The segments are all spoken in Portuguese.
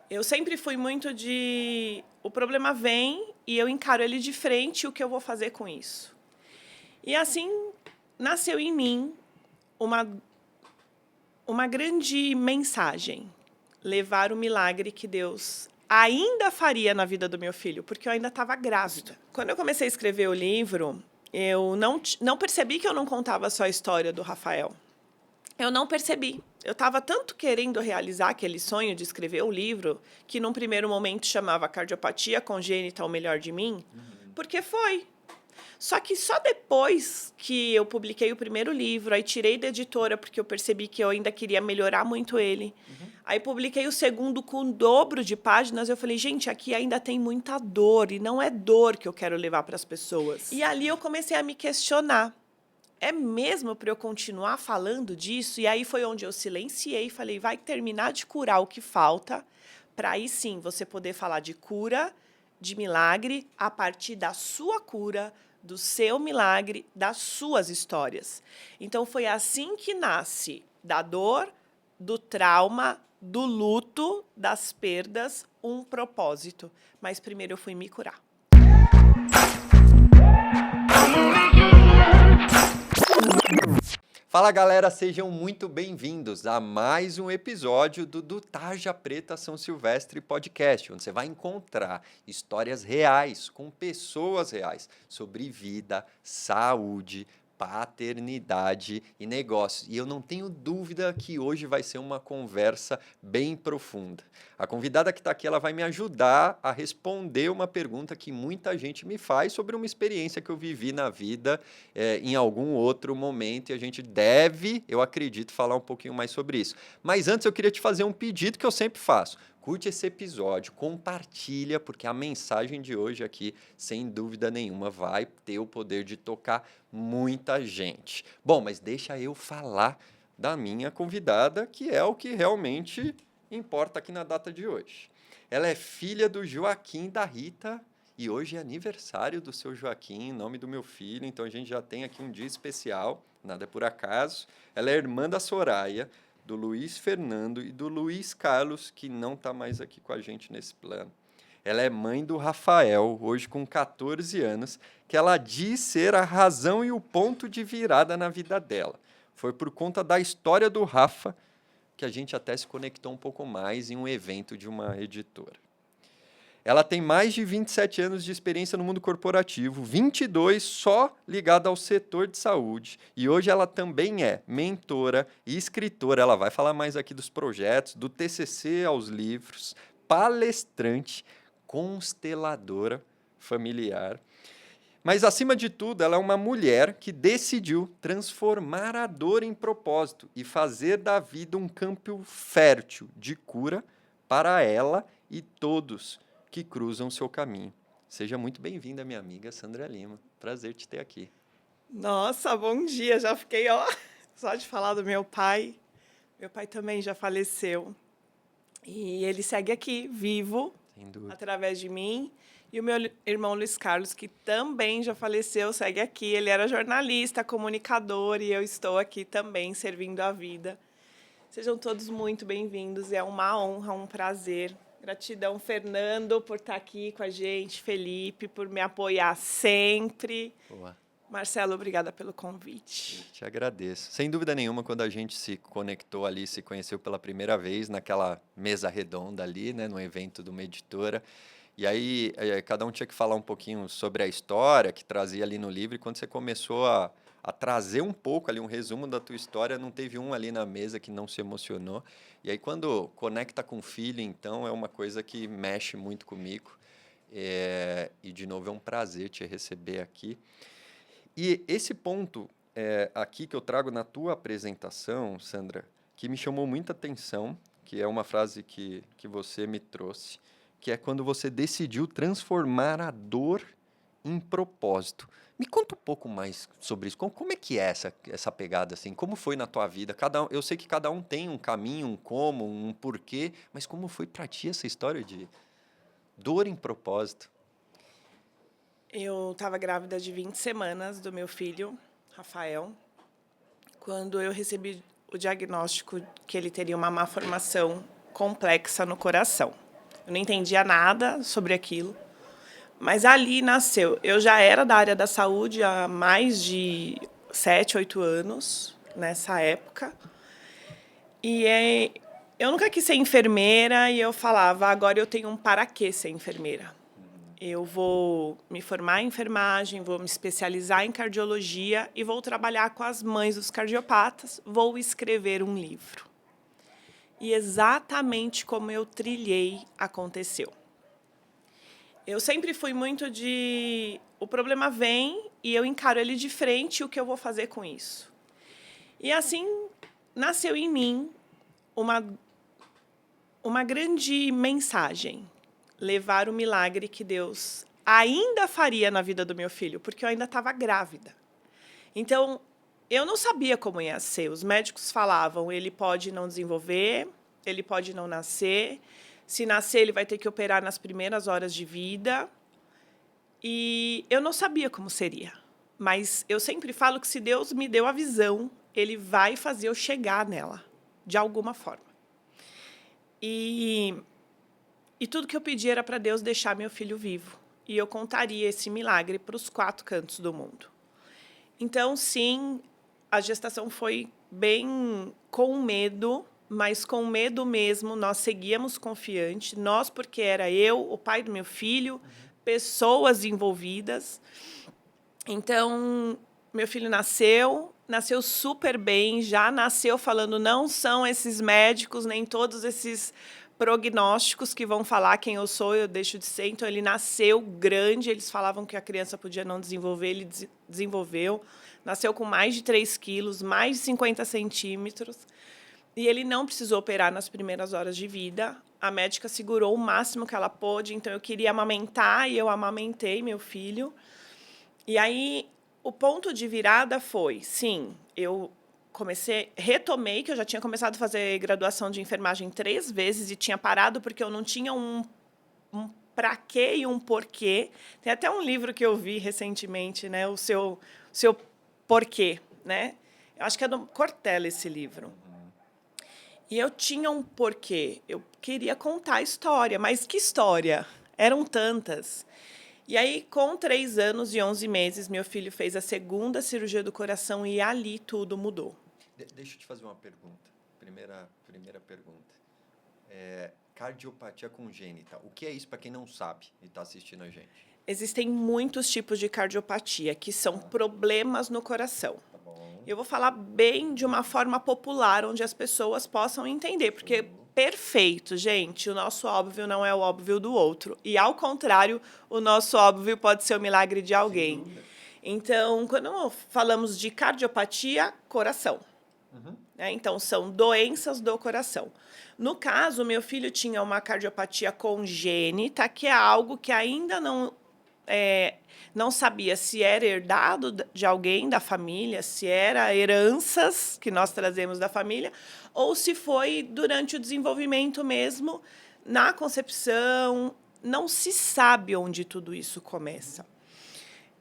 Eu sempre fui muito de... O problema vem e eu encaro ele de frente e o que eu vou fazer com isso. E assim, nasceu em mim uma, uma grande mensagem. Levar o milagre que Deus ainda faria na vida do meu filho, porque eu ainda estava grávida. Quando eu comecei a escrever o livro, eu não percebi que eu não contava só a história do Rafael. Eu não percebi. Eu estava tanto querendo realizar aquele sonho de escrever o livro, que num primeiro momento chamava Cardiopatia Congênita, o Melhor de Mim, porque foi. Só que só depois que eu publiquei o primeiro livro, aí tirei da editora, porque eu percebi que eu ainda queria melhorar muito ele. Aí publiquei o segundo com o dobro de páginas, eu falei, gente, aqui ainda tem muita dor, e não é dor que eu quero levar para as pessoas. E ali eu comecei a me questionar. É mesmo para eu continuar falando disso? E aí foi onde eu silenciei e falei, vai terminar de curar o que falta, para aí sim você poder falar de cura, de milagre, a partir da sua cura, do seu milagre, das suas histórias. Então foi assim que nasce da dor, do trauma, do luto, das perdas, um propósito. Mas primeiro eu fui me curar. Fala galera, sejam muito bem-vindos a mais um episódio do Tarja Preta São Silvestre Podcast, onde você vai encontrar histórias reais com pessoas reais sobre vida, saúde, paternidade e negócios. E eu não tenho dúvida que hoje vai ser uma conversa bem profunda. A convidada que está aqui, ela vai me ajudar a responder uma pergunta que muita gente me faz sobre uma experiência que eu vivi na vida em algum outro momento, e a gente deve, eu acredito, falar um pouquinho mais sobre isso. Mas antes eu queria te fazer um pedido que eu sempre faço. Curte esse episódio, compartilha, porque a mensagem de hoje aqui, sem dúvida nenhuma, vai ter o poder de tocar muita gente. Bom, mas deixa eu falar da minha convidada, que é o que realmente importa aqui na data de hoje. Ela é filha do Joaquim e da Rita, e hoje é aniversário do seu Joaquim, em nome do meu filho, então a gente já tem aqui um dia especial, nada é por acaso. Ela é irmã da Soraya, do Luiz Fernando e do Luiz Carlos, que não está mais aqui com a gente nesse plano. Ela é mãe do Rafael, hoje com 14 anos, que ela diz ser a razão e o ponto de virada na vida dela. Foi por conta da história do Rafa que a gente até se conectou um pouco mais em um evento de uma editora. Ela tem mais de 27 anos de experiência no mundo corporativo, 22 só ligada ao setor de saúde. E hoje ela também é mentora e escritora. Ela vai falar mais aqui dos projetos, do TCC aos livros, palestrante, consteladora familiar. Mas, acima de tudo, ela é uma mulher que decidiu transformar a dor em propósito e fazer da vida um campo fértil de cura para ela e todos que cruzam seu caminho. Seja muito bem-vinda, minha amiga Sandra Lima. Prazer te ter aqui. Nossa, bom dia. Já fiquei, ó, só de falar do meu pai. Meu pai também já faleceu. E ele segue aqui, vivo, Sem dúvida. através de mim. E o meu irmão Luiz Carlos, que também já faleceu, segue aqui. Ele era jornalista, comunicador, e eu estou aqui também servindo a vida. Sejam todos muito bem-vindos. É uma honra, um prazer. Gratidão, Fernando, por estar aqui com a gente. Felipe, por me apoiar sempre. Boa. Marcelo, obrigada pelo convite. Te agradeço. Sem dúvida nenhuma, quando a gente se conectou ali, se conheceu pela primeira vez, naquela mesa redonda ali, né, no evento de uma editora. E aí, cada um tinha que falar um pouquinho sobre a história que trazia ali no livro. E quando você começou a trazer um pouco ali, um resumo da tua história, não teve um ali na mesa que não se emocionou. E aí, quando conecta com o filho, então, é uma coisa que mexe muito comigo. E, de novo, é um prazer te receber aqui. E esse ponto aqui que eu trago na tua apresentação, Sandra, que me chamou muita atenção, que é uma frase que você me trouxe, que é quando você decidiu transformar a dor em propósito. Me conta um pouco mais sobre isso. Como é que é essa pegada assim? Como foi na tua vida? Eu sei que cada um tem um caminho, um como, um porquê, mas como foi para ti essa história de dor em propósito? Eu estava grávida de 20 semanas do meu filho, Rafael, quando eu recebi o diagnóstico que ele teria uma malformação complexa no coração. Eu não entendia nada sobre aquilo. Mas ali nasceu. Eu já era da área da saúde há mais de 7, 8 anos, nessa época. Eu nunca quis ser enfermeira e eu falava, agora eu tenho um para quê ser enfermeira. Eu vou me formar em enfermagem, vou me especializar em cardiologia e vou trabalhar com as mães dos cardiopatas, vou escrever um livro. E exatamente como eu trilhei, aconteceu. Eu sempre fui muito de... O problema vem e eu encaro ele de frente e o que eu vou fazer com isso. E assim, nasceu em mim uma grande mensagem. Levar o milagre que Deus ainda faria na vida do meu filho, porque eu ainda estava grávida. Então, eu não sabia como ia ser. Os médicos falavam, ele pode não desenvolver, ele pode não nascer. Se nascer, ele vai ter que operar nas primeiras horas de vida. E eu não sabia como seria. Mas eu sempre falo que se Deus me deu a visão, ele vai fazer eu chegar nela, de alguma forma. E tudo que eu pedi era para Deus deixar meu filho vivo. E eu contaria esse milagre para os 4 cantos do mundo. Então, sim, a gestação foi bem com medo, mas com medo mesmo, nós seguíamos confiante. Nós, porque era eu, o pai do meu filho, pessoas envolvidas. Então, meu filho nasceu super bem, já nasceu falando, não são esses médicos, nem todos esses prognósticos que vão falar quem eu sou, eu deixo de ser. Então, ele nasceu grande, eles falavam que a criança podia não desenvolver, ele desenvolveu. Nasceu com mais de 3 quilos, mais de 50 centímetros. E ele não precisou operar nas primeiras horas de vida. A médica segurou o máximo que ela pôde, então eu queria amamentar e eu amamentei meu filho. E aí, o ponto de virada foi, sim, eu retomei, que eu já tinha começado a fazer graduação de enfermagem 3 vezes e tinha parado porque eu não tinha um pra quê e um porquê. Tem até um livro que eu vi recentemente, né, o seu porquê, né? Eu acho que é do Cortella esse livro. E eu tinha um porquê. Eu queria contar a história, mas que história? Eram tantas. E aí, com 3 anos e 11 meses, meu filho fez a 2ª cirurgia do coração e ali tudo mudou. Deixa eu te fazer uma pergunta. Primeira pergunta. Cardiopatia congênita. O que é isso para quem não sabe e está assistindo a gente? Existem muitos tipos de cardiopatia, que são problemas no coração. Tá bom. Eu vou falar bem de uma forma popular, onde as pessoas possam entender, porque perfeito, gente, o nosso óbvio não é o óbvio do outro. E, ao contrário, o nosso óbvio pode ser o milagre de alguém. Então, quando falamos de cardiopatia, coração. Né? Então, são doenças do coração. No caso, meu filho tinha uma cardiopatia congênita, que é algo que ainda não sabia se era herdado de alguém da família, se era heranças que nós trazemos da família, ou se foi durante o desenvolvimento mesmo, na concepção. Não se sabe onde tudo isso começa.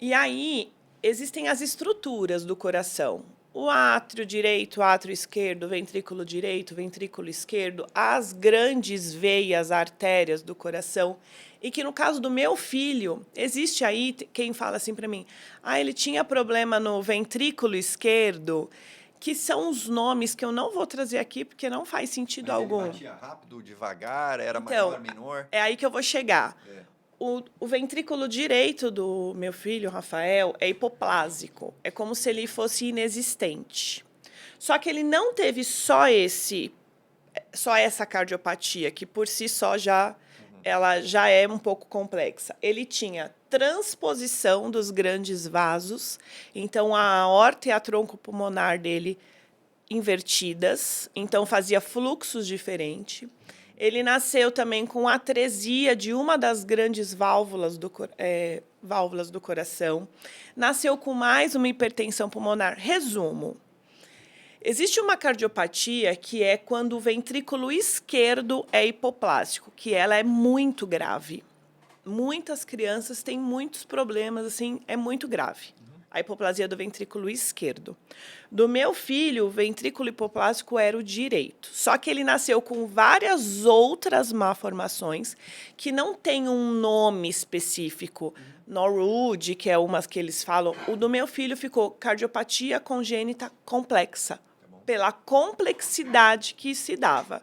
E aí, existem as estruturas do coração. O átrio direito, o átrio esquerdo, ventrículo direito, ventrículo esquerdo, as grandes veias, artérias do coração. E que, no caso do meu filho, existe aí quem fala assim para mim, ele tinha problema no ventrículo esquerdo, que são os nomes que eu não vou trazer aqui, porque não faz sentido algum. Ele batia rápido, devagar, era maior, menor? É aí que eu vou chegar. O ventrículo direito do meu filho, Rafael, é hipoplásico. É como se ele fosse inexistente. Só que ele não teve só essa cardiopatia, que por si só ela já é um pouco complexa. Ele tinha transposição dos grandes vasos, então a aorta e a tronco pulmonar dele invertidas, então fazia fluxos diferentes. Ele nasceu também com atresia de uma das grandes válvulas do coração. Nasceu com mais uma hipertensão pulmonar. Resumo. Existe uma cardiopatia que é quando o ventrículo esquerdo é hipoplástico, que ela é muito grave. Muitas crianças têm muitos problemas, assim, é muito grave. A hipoplasia do ventrículo esquerdo. Do meu filho, o ventrículo hipoplásico era o direito. Só que ele nasceu com várias outras malformações que não tem um nome específico. Norwood, que é umas que eles falam. O do meu filho ficou cardiopatia congênita complexa, pela complexidade que se dava.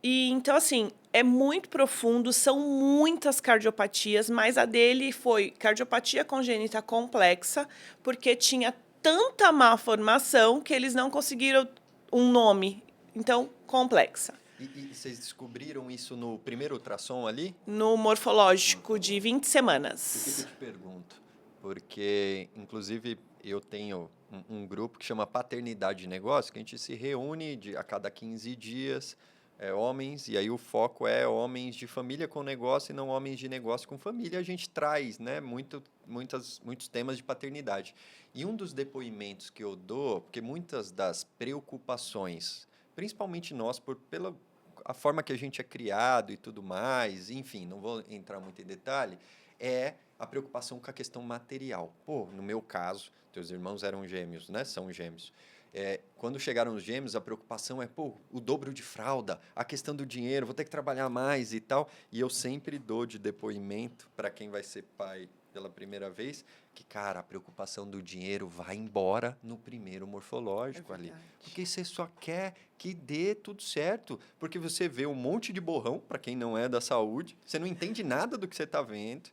E então, assim, é muito profundo, são muitas cardiopatias, mas a dele foi cardiopatia congênita complexa, porque tinha tanta malformação que eles não conseguiram um nome. Então, complexa. E vocês descobriram isso no primeiro ultrassom ali? No morfológico de 20 Por que semanas. eu te pergunto? Porque, inclusive, eu tenho um grupo que chama Paternidade de Negócio, que a gente se reúne a cada 15 dias, homens, e aí o foco é homens de família com negócio e não homens de negócio com família. A gente traz, né, muitos temas de paternidade. E um dos depoimentos que eu dou, porque muitas das preocupações, principalmente nós, pela a forma que a gente é criado e tudo mais, enfim, não vou entrar muito em detalhe, é a preocupação com a questão material. Pô, no meu caso, teus irmãos eram gêmeos, né? São gêmeos. Quando chegaram os gêmeos, a preocupação é, pô, o dobro de fralda, a questão do dinheiro, vou ter que trabalhar mais e tal. E eu sempre dou de depoimento para quem vai ser pai pela primeira vez, que, cara, a preocupação do dinheiro vai embora no primeiro morfológico ali. Porque você só quer que dê tudo certo. Porque você vê um monte de borrão, para quem não é da saúde, você não entende nada do que você está vendo.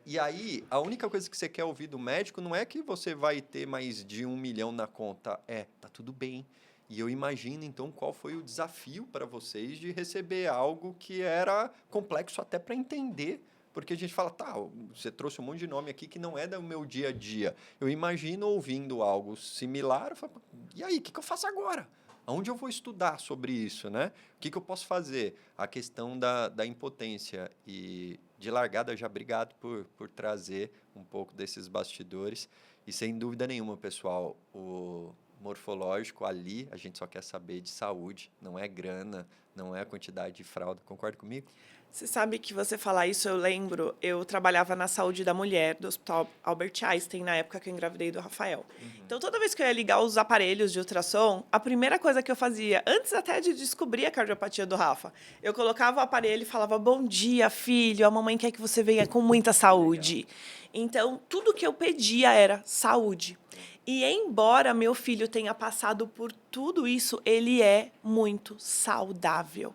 E aí, a única coisa que você quer ouvir do médico não é que você vai ter mais de 1 milhão na conta. Tá tudo bem. E eu imagino, então, qual foi o desafio para vocês de receber algo que era complexo até para entender. Porque a gente fala, tá, você trouxe um monte de nome aqui que não é do meu dia a dia. Eu imagino ouvindo algo similar, eu falo, e aí, o que eu faço agora? Aonde eu vou estudar sobre isso, né? O que eu posso fazer? A questão da impotência. E, de largada, já obrigado por trazer um pouco desses bastidores. E, sem dúvida nenhuma, pessoal, o morfológico ali, a gente só quer saber de saúde, não é grana, não é a quantidade de fralda. Concorda comigo? Você sabe que você falar isso, eu lembro, eu trabalhava na saúde da mulher do Hospital Albert Einstein, na época que eu engravidei do Rafael. Então, toda vez que eu ia ligar os aparelhos de ultrassom, a primeira coisa que eu fazia, antes até de descobrir a cardiopatia do Rafa, eu colocava o aparelho e falava, bom dia, filho, a mamãe quer que você venha com muita saúde. Então, tudo que eu pedia era saúde. E embora meu filho tenha passado por tudo isso, ele é muito saudável.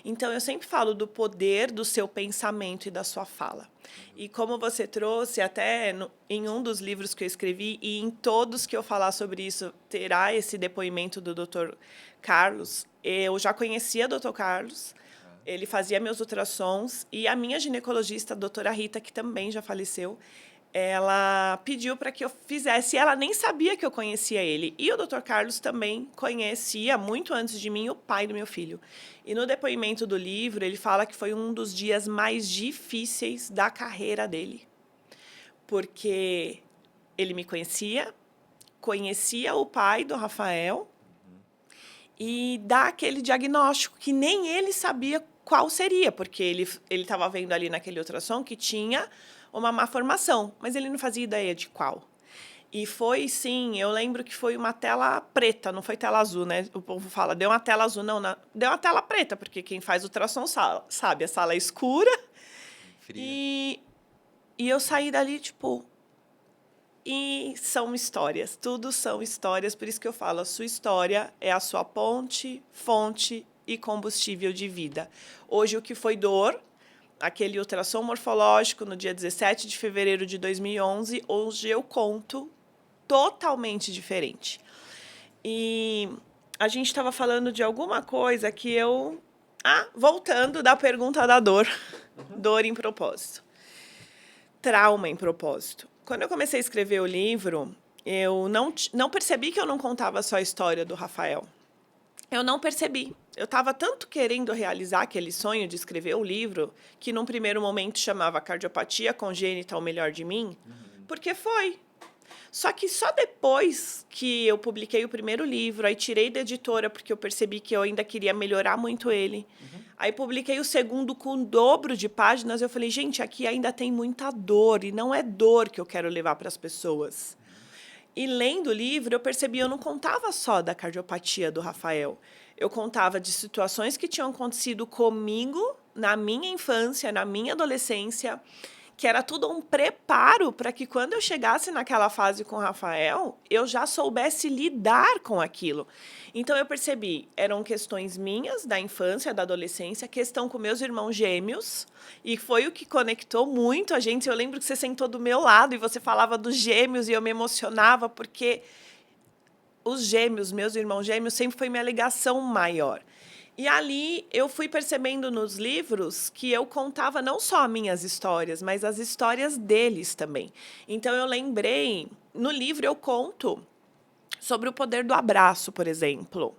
Então, eu sempre falo do poder do seu pensamento e da sua fala. E como você trouxe, até em um dos livros que eu escrevi, e em todos que eu falar sobre isso, terá esse depoimento do Dr. Carlos. Eu já conhecia o Dr. Carlos, ele fazia meus ultrassons, e a minha ginecologista, a doutora Rita, que também já faleceu, ela pediu para que eu fizesse, e ela nem sabia que eu conhecia ele. E o Dr. Carlos também conhecia, muito antes de mim, o pai do meu filho. E no depoimento do livro, ele fala que foi um dos dias mais difíceis da carreira dele. Porque ele me conhecia o pai do Rafael, e dá aquele diagnóstico que nem ele sabia qual seria, porque ele estava vendo ali naquele ultrassom que tinha uma má formação, mas ele não fazia ideia de qual. E foi, sim, eu lembro que foi uma tela preta, não foi tela azul, né? O povo fala, deu uma tela azul, não, deu uma tela preta, porque quem faz ultrassom sabe, a sala é escura. Fria. E eu saí dali, tipo... E são histórias, tudo são histórias, por isso que eu falo, a sua história é a sua ponte, fonte e combustível de vida. Hoje, o que foi dor... Aquele ultrassom morfológico no dia 17 de fevereiro de 2011, hoje eu conto totalmente diferente. E a gente estava falando de alguma coisa que eu... voltando da pergunta da dor. Dor em propósito. Trauma em propósito. Quando eu comecei a escrever o livro, eu não percebi que eu não contava só a história do Rafael. Eu não percebi. Eu estava tanto querendo realizar aquele sonho de escrever o livro, que num primeiro momento chamava Cardiopatia Congênita, o Melhor de Mim, porque foi. Só que só depois que eu publiquei o primeiro livro, aí tirei da editora, porque eu percebi que eu ainda queria melhorar muito ele. Aí publiquei o segundo com o dobro de páginas. Eu falei, gente, aqui ainda tem muita dor. E não é dor que eu quero levar para as pessoas. E lendo o livro, eu percebi que eu não contava só da cardiopatia do Rafael. Eu contava de situações que tinham acontecido comigo na minha infância, na minha adolescência, que era tudo um preparo para que quando eu chegasse naquela fase com o Rafael, eu já soubesse lidar com aquilo. Então eu percebi, eram questões minhas da infância, da adolescência, questão com meus irmãos gêmeos, e foi o que conectou muito a gente. Eu lembro que você sentou do meu lado e você falava dos gêmeos e eu me emocionava porque os gêmeos, meus irmãos gêmeos, sempre foi minha ligação maior. E ali eu fui percebendo nos livros que eu contava não só minhas histórias, mas as histórias deles também. Então eu lembrei, no livro eu conto sobre o poder do abraço, por exemplo.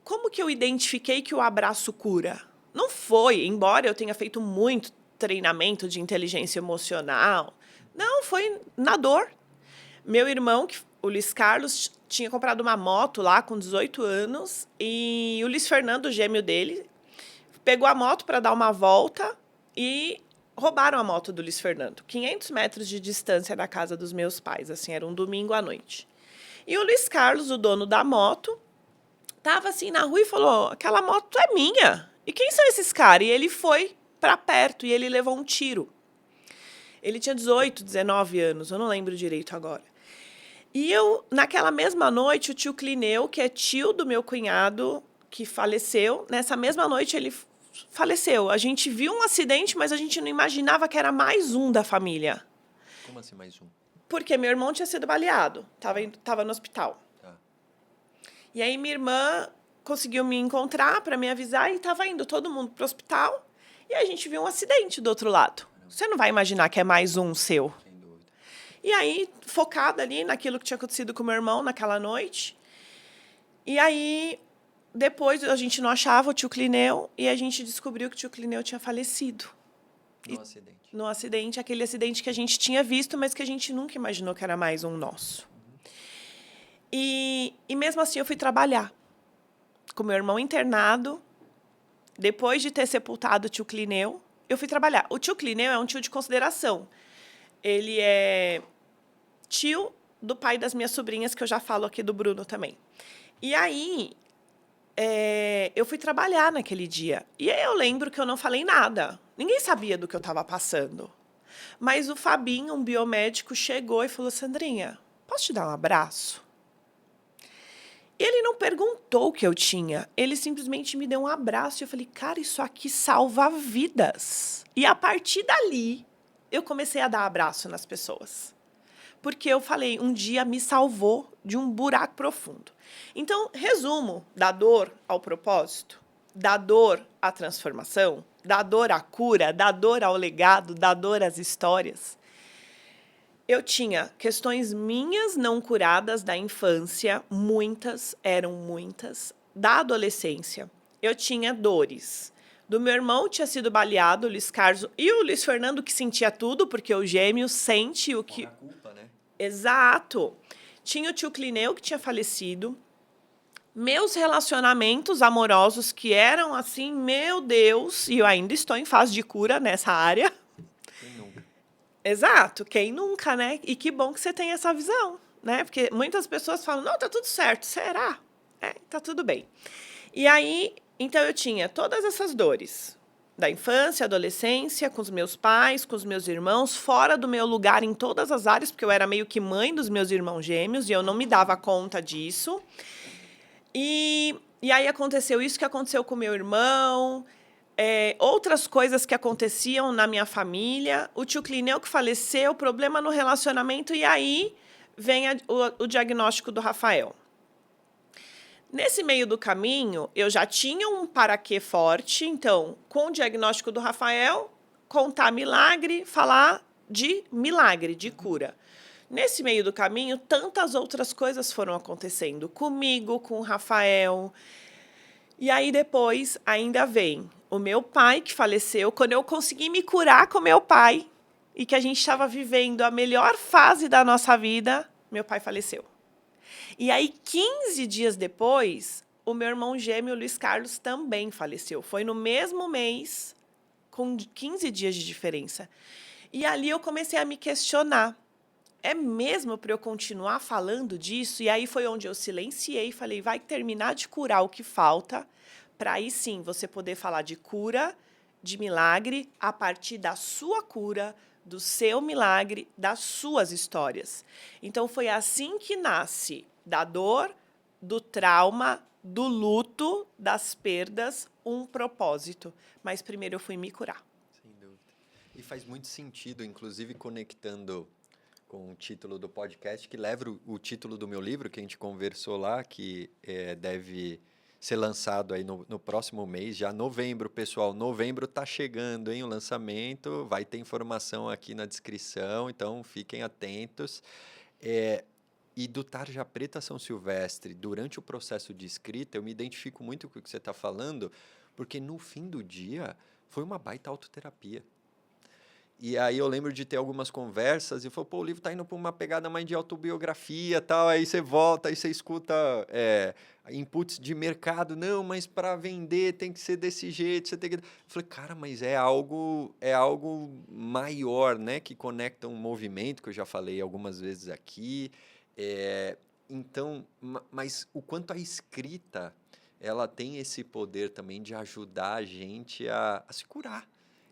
Como que eu identifiquei que o abraço cura? Não foi, embora eu tenha feito muito treinamento de inteligência emocional, não, foi na dor. Meu irmão, o Luiz Carlos, tinha comprado uma moto lá com 18 anos e o Luiz Fernando, o gêmeo dele, pegou a moto para dar uma volta e roubaram a moto do Luiz Fernando. 500 metros de distância da casa dos meus pais, assim, era um domingo à noite. E o Luiz Carlos, o dono da moto, estava assim na rua e falou, aquela moto é minha. E quem são esses caras? E ele foi para perto e ele levou um tiro. Ele tinha 18, 19 anos, eu não lembro direito agora. E eu, naquela mesma noite, o tio Clineu, que é tio do meu cunhado, que faleceu, nessa mesma noite ele faleceu. A gente viu um acidente, mas a gente não imaginava que era mais um da família. Como assim mais um? Porque meu irmão tinha sido baleado, estava no hospital. Tá. E aí minha irmã conseguiu me encontrar para me avisar e estava indo todo mundo para o hospital. E a gente viu um acidente do outro lado. Você não vai imaginar que é mais um seu. E aí, focada ali naquilo que tinha acontecido com meu irmão naquela noite. E aí, depois a gente não achava o tio Clineu e a gente descobriu que o tio Clineu tinha falecido. No acidente. No acidente, aquele acidente que a gente tinha visto, mas que a gente nunca imaginou que era mais um nosso. E mesmo assim eu fui trabalhar com meu irmão internado. Depois de ter sepultado o tio Clineu, eu fui trabalhar. O tio Clineu é um tio de consideração. Ele é tio do pai das minhas sobrinhas, que eu já falo aqui do Bruno também. E aí, eu fui trabalhar naquele dia. E aí eu lembro que eu não falei nada. Ninguém sabia do que eu estava passando. Mas o Fabinho, um biomédico, chegou e falou, Sandrinha, posso te dar um abraço? Ele não perguntou o que eu tinha. Ele simplesmente me deu um abraço. E eu falei, cara, isso aqui salva vidas. E a partir dali, eu comecei a dar abraço nas pessoas. Porque eu falei, um dia me salvou de um buraco profundo. Então, resumo, da dor ao propósito, da dor à transformação, da dor à cura, da dor ao legado, da dor às histórias. Eu tinha questões minhas não curadas da infância, muitas, eram muitas, da adolescência. Eu tinha dores. Do meu irmão tinha sido baleado, o Luiz Carlos, e o Luiz Fernando que sentia tudo, porque o gêmeo sente o que... A culpa, né? Exato. Tinha o tio Clineu que tinha falecido. Meus relacionamentos amorosos que eram assim, meu Deus, e eu ainda estou em fase de cura nessa área. Quem nunca? Exato, quem nunca, né? E que bom que você tem essa visão, né? Porque muitas pessoas falam, não, tá tudo certo, será? Tá tudo bem. E aí, então eu tinha todas essas dores da infância, adolescência, com os meus pais, com os meus irmãos, fora do meu lugar em todas as áreas, porque eu era meio que mãe dos meus irmãos gêmeos e eu não me dava conta disso. E aí aconteceu isso que aconteceu com meu irmão, outras coisas que aconteciam na minha família, o tio Clineu que faleceu, problema no relacionamento, e aí vem o diagnóstico do Rafael. Nesse meio do caminho, eu já tinha um paraquê forte, então, com o diagnóstico do Rafael, contar milagre, falar de milagre, de cura. Nesse meio do caminho, tantas outras coisas foram acontecendo comigo, com o Rafael. E aí depois ainda vem o meu pai que faleceu, quando eu consegui me curar com meu pai e que a gente estava vivendo a melhor fase da nossa vida, meu pai faleceu. E aí, 15 dias depois, o meu irmão gêmeo, Luiz Carlos, também faleceu. Foi no mesmo mês, com 15 dias de diferença. E ali eu comecei a me questionar. É mesmo para eu continuar falando disso? E aí foi onde eu silenciei e falei, vai terminar de curar o que falta, para aí sim você poder falar de cura, de milagre, a partir da sua cura, do seu milagre, das suas histórias. Então foi assim que nasce da dor, do trauma, do luto, das perdas, um propósito. Mas primeiro eu fui me curar. Sem dúvida. E faz muito sentido, inclusive conectando com o título do podcast, que leva o título do meu livro, que a gente conversou lá, que deve ser lançado aí no próximo mês, já novembro, pessoal. Novembro tá chegando, hein, o lançamento. Vai ter informação aqui na descrição, então fiquem atentos. E do Tarja Preta São Silvestre, durante o processo de escrita, eu me identifico muito com o que você está falando, porque no fim do dia foi uma baita autoterapia. E aí eu lembro de ter algumas conversas e falou, pô, o livro tá indo para uma pegada mais de autobiografia, tal, aí você volta, aí você escuta inputs de mercado, não, mas para vender tem que ser desse jeito, você tem que... Eu falei, cara, mas é algo maior, né, que conecta um movimento, que eu já falei algumas vezes aqui, então, mas o quanto a escrita, ela tem esse poder também de ajudar a gente a se curar.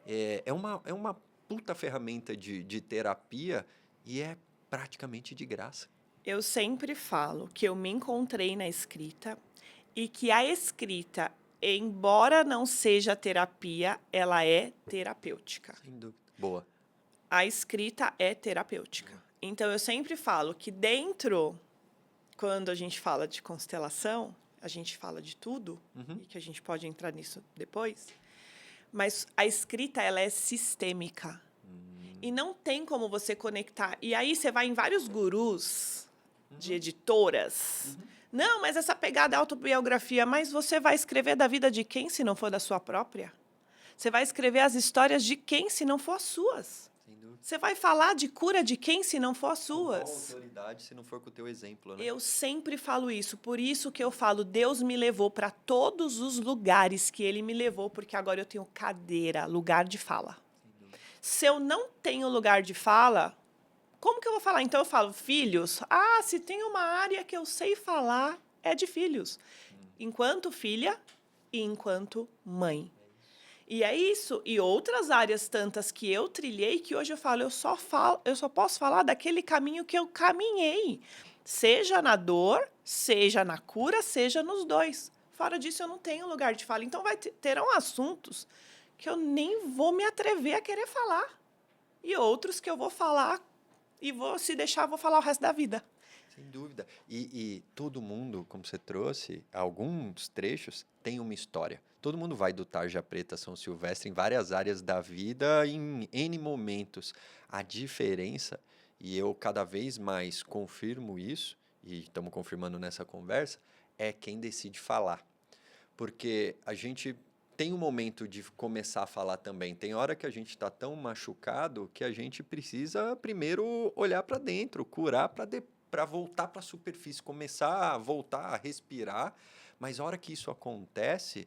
É uma puta ferramenta de terapia e é praticamente de graça. Eu sempre falo que eu me encontrei na escrita e que a escrita, embora não seja terapia, ela é terapêutica. Sem dúvida. Boa. A escrita é terapêutica. Então, eu sempre falo que dentro, quando a gente fala de constelação, a gente fala de tudo, e que a gente pode entrar nisso depois, mas a escrita, ela é sistêmica. E não tem como você conectar. E aí você vai em vários gurus de editoras. Não, mas essa pegada é autobiografia. Mas você vai escrever da vida de quem, se não for da sua própria? Você vai escrever as histórias de quem, se não for as suas? Sem dúvida. Você vai falar de cura de quem, se não for as Com qual suas? autoridade, se não for com o teu exemplo, né? Eu sempre falo isso. Por isso que eu falo, Deus me levou para todos os lugares que Ele me levou, porque agora eu tenho cadeira, lugar de fala. Se eu não tenho lugar de fala, como que eu vou falar? Então eu falo, filhos. Ah, se tem uma área que eu sei falar, é de filhos. Enquanto filha e enquanto mãe. E é isso. E outras áreas tantas que eu trilhei, que hoje eu falo, eu só posso falar daquele caminho que eu caminhei. Seja na dor, seja na cura, seja nos dois. Fora disso, eu não tenho lugar de fala. Então, terão assuntos que eu nem vou me atrever a querer falar. E outros que eu vou falar e se deixar, vou falar o resto da vida. Sem dúvida. E todo mundo, como você trouxe, alguns trechos tem uma história. Todo mundo vai do Tarja Preta São Silvestre em várias áreas da vida, em N momentos. A diferença, e eu cada vez mais confirmo isso, e estamos confirmando nessa conversa, é quem decide falar. Porque a gente tem um momento de começar a falar também. Tem hora que a gente está tão machucado que a gente precisa primeiro olhar para dentro, curar para voltar para a superfície, começar a voltar a respirar. Mas a hora que isso acontece,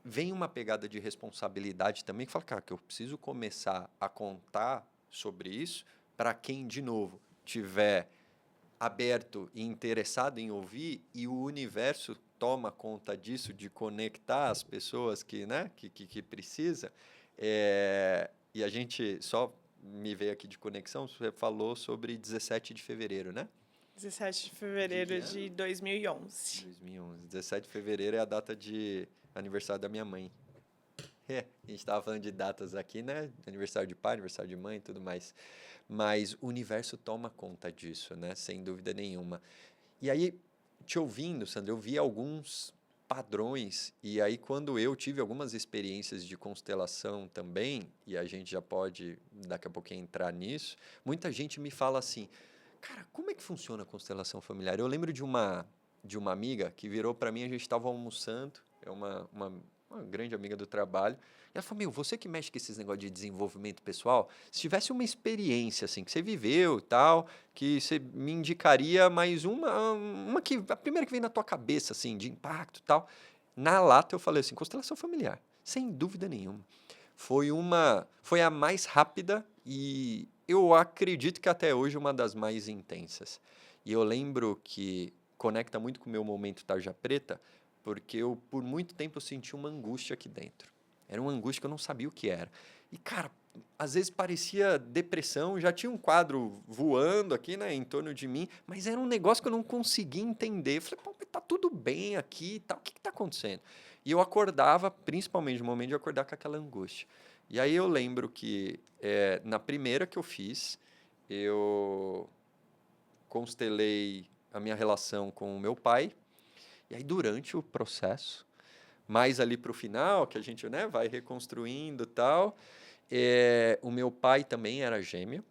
vem uma pegada de responsabilidade também, que fala, cara, que eu preciso começar a contar sobre isso para quem, de novo, tiver aberto e interessado em ouvir, e o universo toma conta disso, de conectar as pessoas que precisa. E a gente só me veio aqui de conexão, você falou sobre 17 de fevereiro, né? 17 de fevereiro de 2011. 2011. 17 de fevereiro é a data de aniversário da minha mãe. A gente estava falando de datas aqui, né? Aniversário de pai, aniversário de mãe e tudo mais. Mas o universo toma conta disso, né? Sem dúvida nenhuma. E aí, te ouvindo, Sandra, eu vi alguns padrões. E aí, quando eu tive algumas experiências de constelação também, e a gente já pode daqui a pouquinho entrar nisso, muita gente me fala assim, cara, como é que funciona a constelação familiar? Eu lembro de uma amiga que virou para mim, a gente estava almoçando, é uma uma grande amiga do trabalho. E ela falou, meu, você que mexe com esses negócios de desenvolvimento pessoal, se tivesse uma experiência assim, que você viveu e tal, que você me indicaria mais uma que, a primeira que vem na tua cabeça, assim, de impacto e tal. Na lata eu falei assim, constelação familiar, sem dúvida nenhuma. Foi a mais rápida e eu acredito que até hoje uma das mais intensas. E eu lembro que conecta muito com o meu momento tarja preta, porque eu, por muito tempo, eu senti uma angústia aqui dentro. Era uma angústia que eu não sabia o que era. E, cara, às vezes parecia depressão, já tinha um quadro voando aqui, né, em torno de mim, mas era um negócio que eu não conseguia entender. Eu falei, pô, mas tá tudo bem aqui e tal, o que que tá acontecendo? E eu acordava, principalmente no momento de acordar com aquela angústia. E aí eu lembro que, na primeira que eu fiz, eu constelei a minha relação com o meu pai, e aí durante o processo, mais ali para o final, que a gente, né, vai reconstruindo e tal, o meu pai também era gêmeo.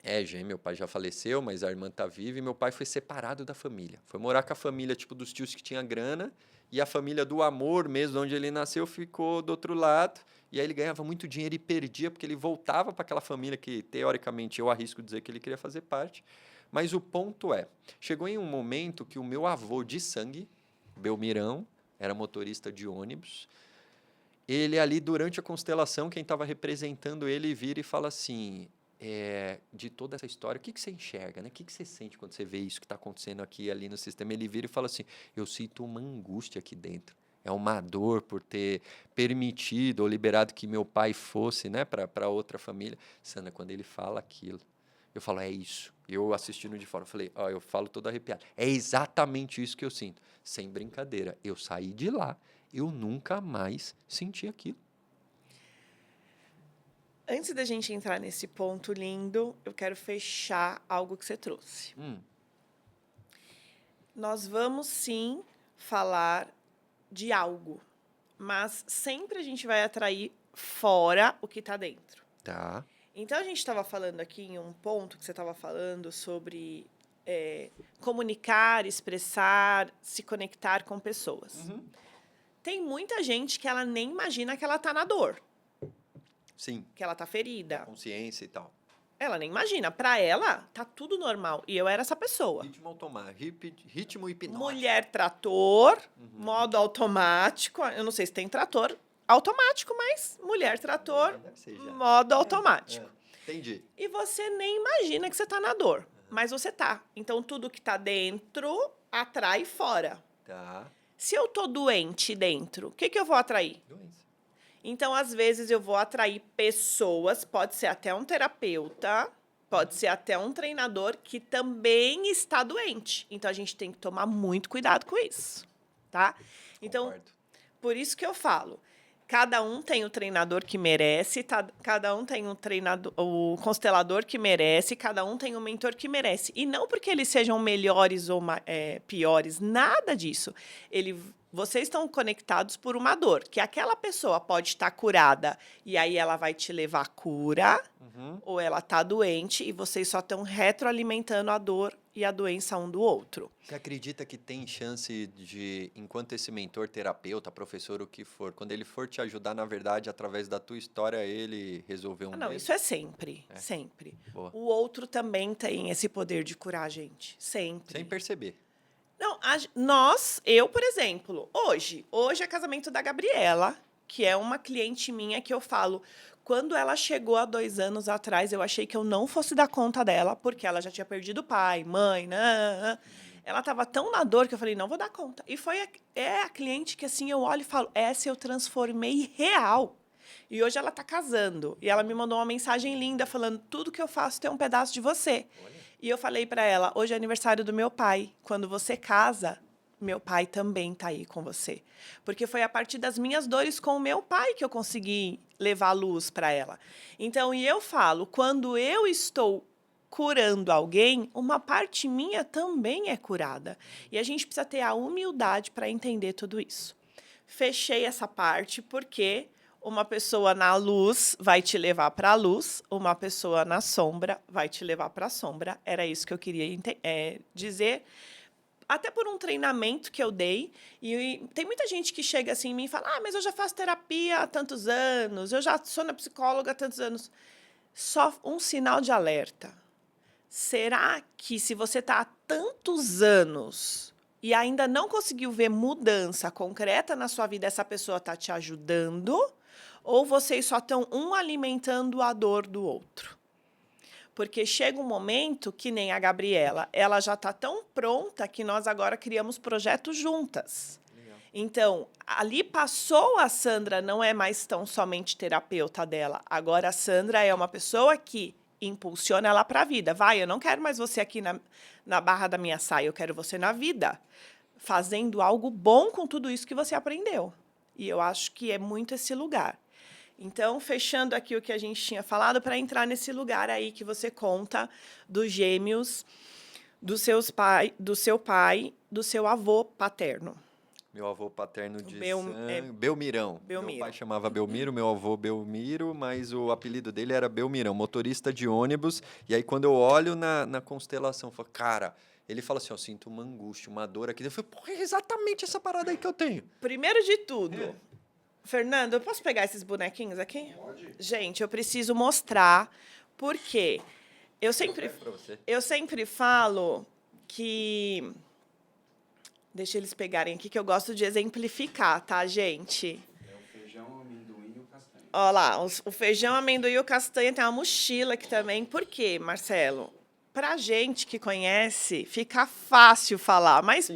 É gêmeo, meu pai já faleceu, mas a irmã tá viva, e meu pai foi separado da família. Foi morar com a família, tipo, dos tios que tinha grana, e a família do amor mesmo, onde ele nasceu, ficou do outro lado. E aí ele ganhava muito dinheiro e perdia, porque ele voltava para aquela família que, teoricamente, eu arrisco dizer que ele queria fazer parte. Mas o ponto chegou em um momento que o meu avô de sangue, Belmirão, era motorista de ônibus. Ele ali, durante a constelação, quem estava representando ele vira e fala assim, de toda essa história, o que que você enxerga, né? O que que você sente quando você vê isso que está acontecendo aqui e ali no sistema? Ele vira e fala assim, eu sinto uma angústia aqui dentro. É uma dor por ter permitido ou liberado que meu pai fosse, né, para outra família. Sandra, quando ele fala aquilo, eu falo, é isso. Eu assistindo de fora, eu falei, eu falo todo arrepiado. É exatamente isso que eu sinto. Sem brincadeira. Eu saí de lá, eu nunca mais senti aquilo. Antes da gente entrar nesse ponto lindo, eu quero fechar algo que você trouxe. Nós vamos sim falar de algo, mas sempre a gente vai atrair fora o que está dentro. Tá. Então, a gente estava falando aqui em um ponto que você estava falando sobre comunicar, expressar, se conectar com pessoas. Tem muita gente que ela nem imagina que ela está na dor, Sim. que ela está ferida. Consciência e tal. Ela nem imagina. Para ela, tá tudo normal. E eu era essa pessoa. Ritmo automático, ritmo hipnótico. Mulher trator, modo automático. Eu não sei se tem trator automático, mas mulher trator, Deve ser já. modo automático. Entendi. E você nem imagina que você tá na dor, mas você tá. Então, tudo que tá dentro atrai fora. Tá. Se eu tô doente dentro, o que que eu vou atrair? Doença. Então, às vezes, eu vou atrair pessoas, pode ser até um terapeuta, pode ser até um treinador que também está doente. Então, a gente tem que tomar muito cuidado com isso, tá? Então, Concordo. por isso que eu falo, cada um tem o treinador que merece, cada um tem o constelador que merece, cada um tem o mentor que merece. E não porque eles sejam melhores ou piores, nada disso. Vocês estão conectados por uma dor, que aquela pessoa pode estar curada e aí ela vai te levar à cura, ou ela está doente e vocês só estão retroalimentando a dor e a doença um do outro. Você acredita que tem chance de, enquanto esse mentor, terapeuta, professor, o que for, quando ele for te ajudar, na verdade, através da tua história, ele resolver Não, medo? isso é sempre, sempre. Boa. O outro também tem esse poder de curar a gente, sempre. Sem perceber. Não, eu, por exemplo, hoje é casamento da Gabriela, que é uma cliente minha que eu falo, quando ela chegou há 2 anos atrás, eu achei que eu não fosse dar conta dela, porque ela já tinha perdido pai, mãe, ela estava tão na dor que eu falei, não vou dar conta. E é a cliente que, assim, eu olho e falo, essa eu transformei real. E hoje ela está casando. E ela me mandou uma mensagem linda falando, tudo que eu faço tem um pedaço de você. Olha. E eu falei para ela, hoje é aniversário do meu pai. Quando você casa, meu pai também está aí com você. Porque foi a partir das minhas dores com o meu pai que eu consegui levar luz para ela. Então, e eu falo, quando eu estou curando alguém, uma parte minha também é curada. E a gente precisa ter a humildade para entender tudo isso. Fechei essa parte porque uma pessoa na luz vai te levar para a luz, uma pessoa na sombra vai te levar para a sombra. Era isso que eu queria dizer. até por um treinamento que eu dei. E tem muita gente que chega assim em mim e fala: mas eu já faço terapia há tantos anos, eu já sou na psicóloga há tantos anos. Só um sinal de alerta. Será que se você está há tantos anos e ainda não conseguiu ver mudança concreta na sua vida, essa pessoa está te ajudando? Ou vocês só estão um alimentando a dor do outro? Porque chega um momento que nem a Gabriela, ela já está tão pronta que nós agora criamos projetos juntas. Legal. Então, ali passou a Sandra, não é mais tão somente terapeuta dela. Agora a Sandra é uma pessoa que impulsiona ela para a vida. Vai, eu não quero mais você aqui na barra da minha saia, eu quero você na vida, fazendo algo bom com tudo isso que você aprendeu. E eu acho que é muito esse lugar. Então, fechando aqui o que a gente tinha falado, para entrar nesse lugar aí que você conta dos gêmeos, do seu pai, do seu avô paterno. Meu avô paterno de Belmiro. Meu pai chamava Belmiro, meu avô Belmiro, mas o apelido dele era Belmirão, motorista de ônibus. E aí, quando eu olho na constelação, eu falo, cara, ele fala assim, eu sinto uma angústia, uma dor aqui. Eu falei, porra, é exatamente essa parada aí que eu tenho. Primeiro de tudo, Fernando, eu posso pegar esses bonequinhos aqui? Pode. Gente, eu preciso mostrar, porque eu sempre falo que... Deixa eles pegarem aqui, que eu gosto de exemplificar, tá, gente? É o feijão, o amendoim e o castanho. Olha lá, o feijão, amendoim e o castanha, tem uma mochila aqui também. Por quê, Marcelo? Pra gente que conhece, fica fácil falar. Mas,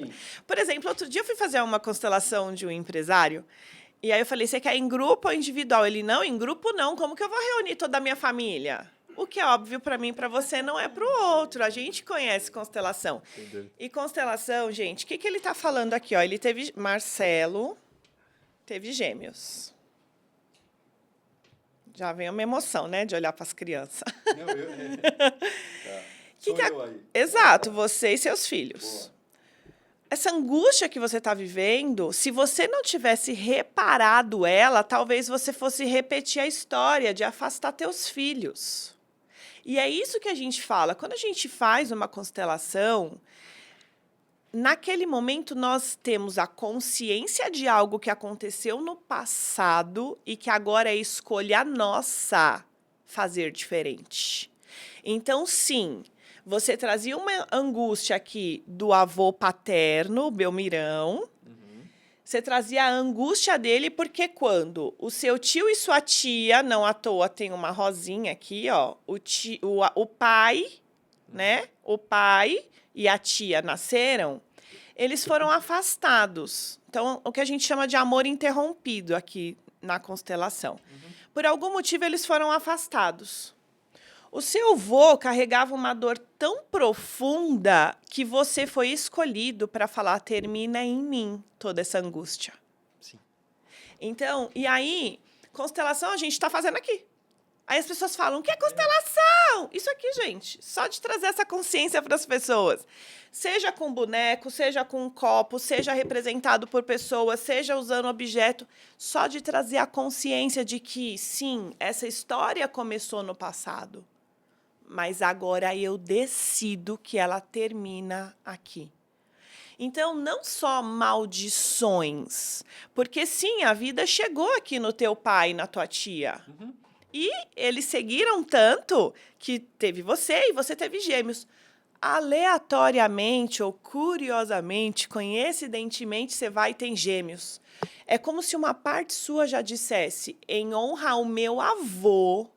por exemplo, outro dia eu fui fazer uma constelação de um empresário, e aí eu falei, você quer em grupo ou individual? Ele, não, em grupo não, como que eu vou reunir toda a minha família? O que é óbvio para mim, para você, não é para o outro. A gente conhece constelação. Entendeu? E constelação, gente, o que ele está falando aqui? Ó? Ele teve... Marcelo teve gêmeos. Já vem uma emoção, né, de olhar para as crianças. Não, tá. Eu aí. Exato, você e seus filhos. Boa. Essa angústia que você está vivendo, se você não tivesse reparado ela, talvez você fosse repetir a história de afastar teus filhos. E é isso que a gente fala. Quando a gente faz uma constelação, naquele momento nós temos a consciência de algo que aconteceu no passado e que agora é escolha nossa fazer diferente. Então, sim, você trazia uma angústia aqui do avô paterno, Belmirão. Você trazia a angústia dele porque quando o seu tio e sua tia, não à toa tem uma rosinha aqui, ó, o pai, né? O pai e a tia nasceram, eles foram afastados. Então, o que a gente chama de amor interrompido aqui na constelação. Por algum motivo, eles foram afastados. O seu avô carregava uma dor tão profunda que você foi escolhido para falar, termina em mim toda essa angústia. Sim. Então, e aí, constelação a gente está fazendo aqui. Aí as pessoas falam, o que é constelação? Isso aqui, gente, só de trazer essa consciência para as pessoas. Seja com boneco, seja com um copo, seja representado por pessoas, seja usando objeto, só de trazer a consciência de que, sim, essa história começou no passado. Mas agora eu decido que ela termina aqui. Então, não só maldições, porque sim, a vida chegou aqui no teu pai e na tua tia. E eles seguiram tanto que teve você e você teve gêmeos. Aleatoriamente ou curiosamente, coincidentemente, você vai e tem gêmeos. É como se uma parte sua já dissesse, em honra ao meu avô,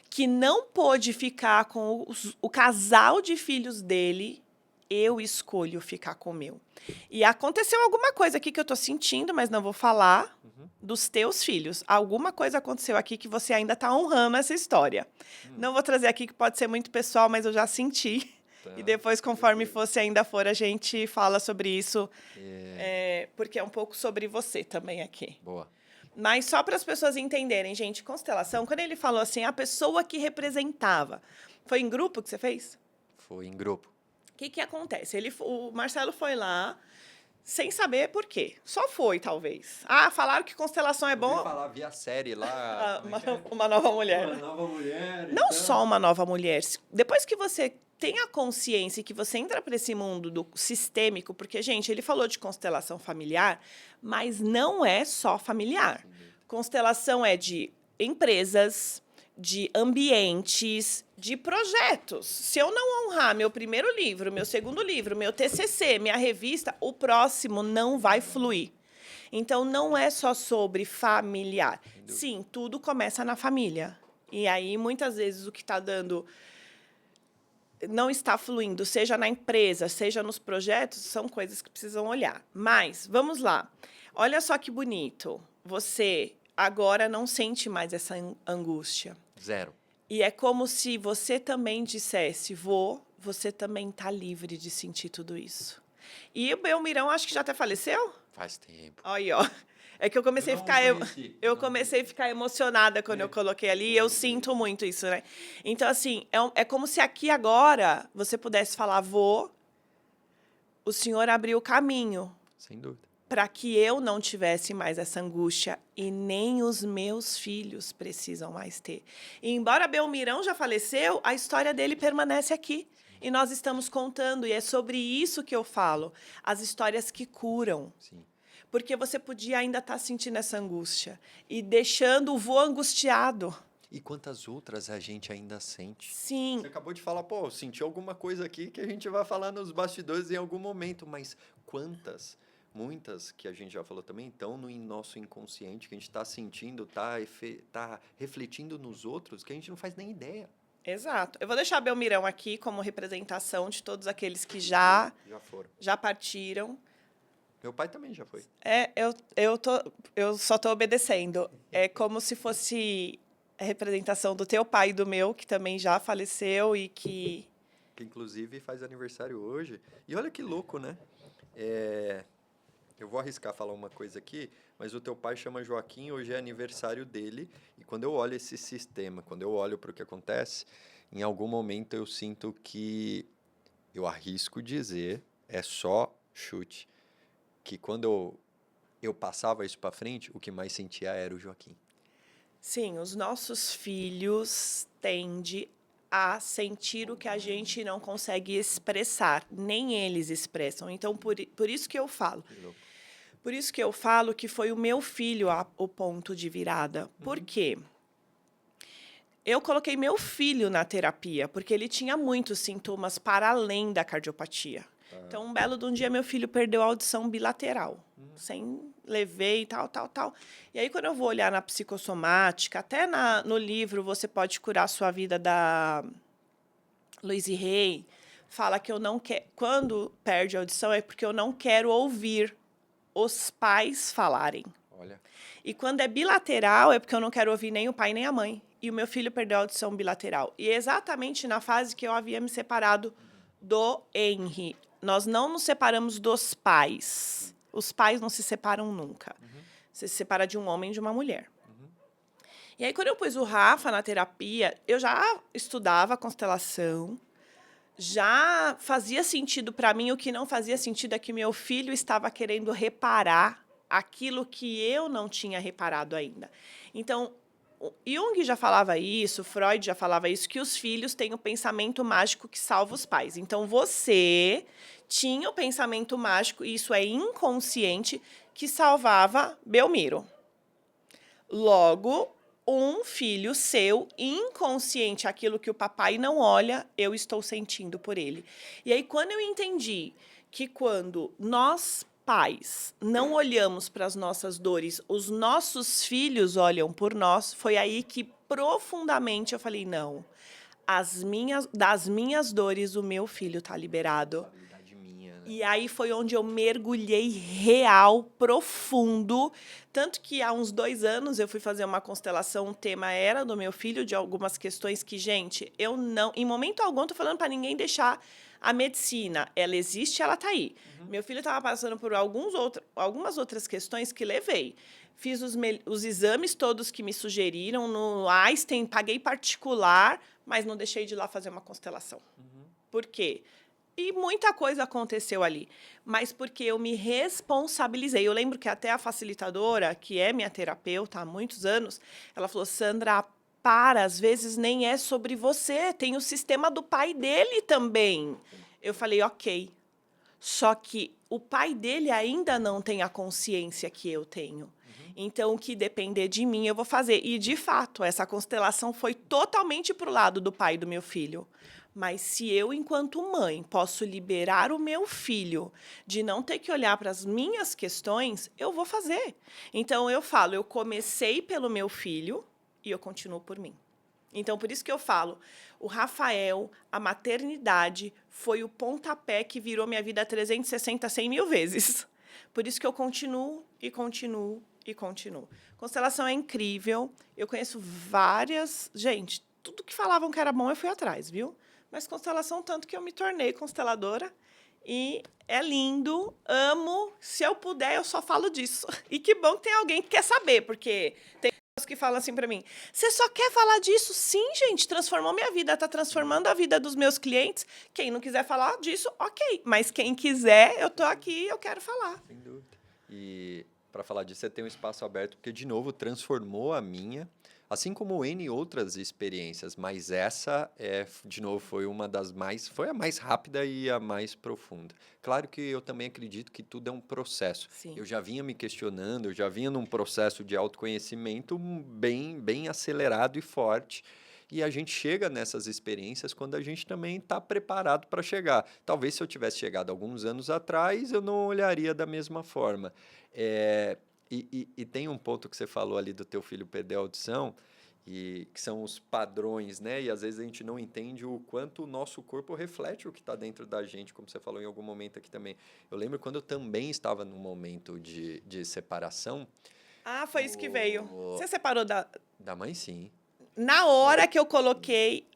que não pôde ficar com o casal de filhos dele, eu escolho ficar com o meu. E aconteceu alguma coisa aqui que eu estou sentindo, mas não vou falar, dos teus filhos. Alguma coisa aconteceu aqui que você ainda está honrando essa história. Não vou trazer aqui que pode ser muito pessoal, mas eu já senti. Tá. E depois, conforme fosse ainda for, a gente fala sobre isso, porque é um pouco sobre você também aqui. Boa. Mas só para as pessoas entenderem, gente, constelação, quando ele falou assim, a pessoa que representava, foi em grupo que você fez? Foi em grupo. O que acontece? O Marcelo foi lá, sem saber por quê. Só foi, talvez. Falaram que constelação é Eu ouvi bom. falar via série lá. como é que é? Uma nova mulher. Uma nova mulher. Não então. só uma nova mulher. Depois que você tem a consciência e que você entra para esse mundo do sistêmico, porque, gente, ele falou de constelação familiar, mas não é só familiar. Constelação é de empresas, de ambientes, de projetos. Se eu não honrar meu primeiro livro, meu segundo livro, meu TCC, minha revista, o próximo não vai fluir. Então, não é só sobre familiar. Sim, tudo começa na família. E aí, muitas vezes, o que está dando... não está fluindo, seja na empresa, seja nos projetos, são coisas que precisam olhar. Mas, vamos lá. Olha só que bonito. Você agora não sente mais essa angústia. Zero. E é como se você também dissesse, você também está livre de sentir tudo isso. E o Belmirão, acho que já até faleceu? Faz tempo. Aí, ó. É que eu comecei Eu a não ficar... conheci. Eu Não comecei a ficar emocionada quando eu coloquei ali. E eu sinto muito isso, né? Então, assim, é como se aqui agora você pudesse falar, o Senhor abriu o caminho Sem dúvida. para que eu não tivesse mais essa angústia e nem os meus filhos precisam mais ter. E embora Belmirão já faleceu, a história dele permanece aqui. E nós estamos contando, e é sobre isso que eu falo. As histórias que curam. Sim. Porque você podia ainda estar sentindo essa angústia e deixando o vô angustiado. E quantas outras a gente ainda sente? Sim, Você acabou de falar, pô, senti alguma coisa aqui que a gente vai falar nos bastidores em algum momento, mas quantas? Muitas, que a gente já falou também, estão no nosso inconsciente, que a gente está sentindo, tá refletindo nos outros, que a gente não faz nem ideia. exato. Eu vou deixar Belmirão aqui como representação de todos aqueles que já foram. partiram. Meu pai também já foi. Eu só estou obedecendo. É como se fosse a representação do teu pai e do meu, que também já faleceu e que... Que inclusive faz aniversário hoje. E olha que louco, né? Eu vou arriscar falar uma coisa aqui, mas o teu pai chama Joaquim, hoje é aniversário dele. E quando eu olho esse sistema, quando eu olho para o que acontece, em algum momento eu sinto que, eu arrisco dizer, é só chute, que quando eu passava isso para frente, o que mais sentia era o Joaquim. Sim, os nossos filhos tendem a sentir o que a gente não consegue expressar, nem eles expressam. Então, por isso que eu falo. Por isso que eu falo que foi o meu filho o ponto de virada. Por quê? Eu coloquei meu filho na terapia, porque ele tinha muitos sintomas para além da cardiopatia. Então, um belo de um dia, meu filho perdeu a audição bilateral. Levei, tal. E aí, quando eu vou olhar na psicossomática, até no livro Você Pode Curar a Sua Vida, da Louise Hay, fala que eu não quero... Quando perde a audição, é porque eu não quero ouvir os pais falarem. Olha. E quando é bilateral, é porque eu não quero ouvir nem o pai nem a mãe. E o meu filho perdeu a audição bilateral. E exatamente na fase que eu havia me separado do Henry. Nós não nos separamos dos pais. Os pais não se separam nunca. Você se separa de um homem e de uma mulher. E aí, quando eu pus o Rafa na terapia, eu já estudava constelação, já fazia sentido para mim. O que não fazia sentido é que meu filho estava querendo reparar aquilo que eu não tinha reparado ainda. Então, Jung já falava isso, Freud já falava isso, que os filhos têm o pensamento mágico que salva os pais. Então, você tinha o pensamento mágico, e isso é inconsciente, que salvava Belmiro. Logo, um filho seu, inconsciente, aquilo que o papai não olha, eu estou sentindo por ele. E aí, quando eu entendi que quando nós, pais, não olhamos para as nossas dores, os nossos filhos olham por nós, foi aí que profundamente eu falei, não, das minhas dores o meu filho está liberado. Habilidade minha, né? E aí foi onde eu mergulhei real, profundo, tanto que há uns 2 anos eu fui fazer uma constelação, o tema era do meu filho, de algumas questões que, gente, eu não, em momento algum, estou falando para ninguém deixar a medicina, ela existe, ela está aí. Meu filho estava passando por algumas outras questões que levei. Fiz os exames todos que me sugeriram no Einstein, paguei particular, mas não deixei de ir lá fazer uma constelação. Por quê? E muita coisa aconteceu ali, mas porque eu me responsabilizei. Eu lembro que até a facilitadora, que é minha terapeuta há muitos anos, ela falou: Sandra, para, às vezes nem é sobre você, tem o sistema do pai dele também. Eu falei: ok. Só que o pai dele ainda não tem a consciência que eu tenho. Então, o que depender de mim, eu vou fazer. E, de fato, essa constelação foi totalmente para o lado do pai do meu filho. Mas se eu, enquanto mãe, posso liberar o meu filho de não ter que olhar para as minhas questões, eu vou fazer. Então, eu falo, eu comecei pelo meu filho e eu continuo por mim. Então, por isso que eu falo, o Rafael, a maternidade, foi o pontapé que virou minha vida 360, 100 mil vezes. Por isso que eu continuo e continuo e continuo. Constelação é incrível. Eu conheço várias... Gente, tudo que falavam que era bom, eu fui atrás, viu? Mas constelação, tanto que eu me tornei consteladora. E é lindo, amo. Se eu puder, eu só falo disso. E que bom que tem alguém que quer saber, porque... tem que falam assim para mim, você só quer falar disso? Sim, gente, transformou minha vida, está transformando a vida dos meus clientes. Quem não quiser falar disso, ok. Mas quem quiser, eu estou aqui, eu quero falar. Sem dúvida. E para falar disso, você tem um espaço aberto, porque, de novo, transformou a minha, assim como N outras experiências, mas essa, de novo, foi uma das mais... Foi a mais rápida e a mais profunda. Claro que eu também acredito que tudo é um processo. Sim. Eu já vinha me questionando, eu já vinha num processo de autoconhecimento bem acelerado e forte. E a gente chega nessas experiências quando a gente também está preparado para chegar. Talvez se eu tivesse chegado alguns anos atrás, eu não olharia da mesma forma. E tem um ponto que você falou ali do teu filho perder a audição, e que são os padrões, né? E às vezes a gente não entende o quanto o nosso corpo reflete o que está dentro da gente, como você falou em algum momento aqui também. Eu lembro quando eu também estava num momento de separação. Ah, foi isso que veio. Você separou da... Da mãe, sim. Na hora que eu coloquei,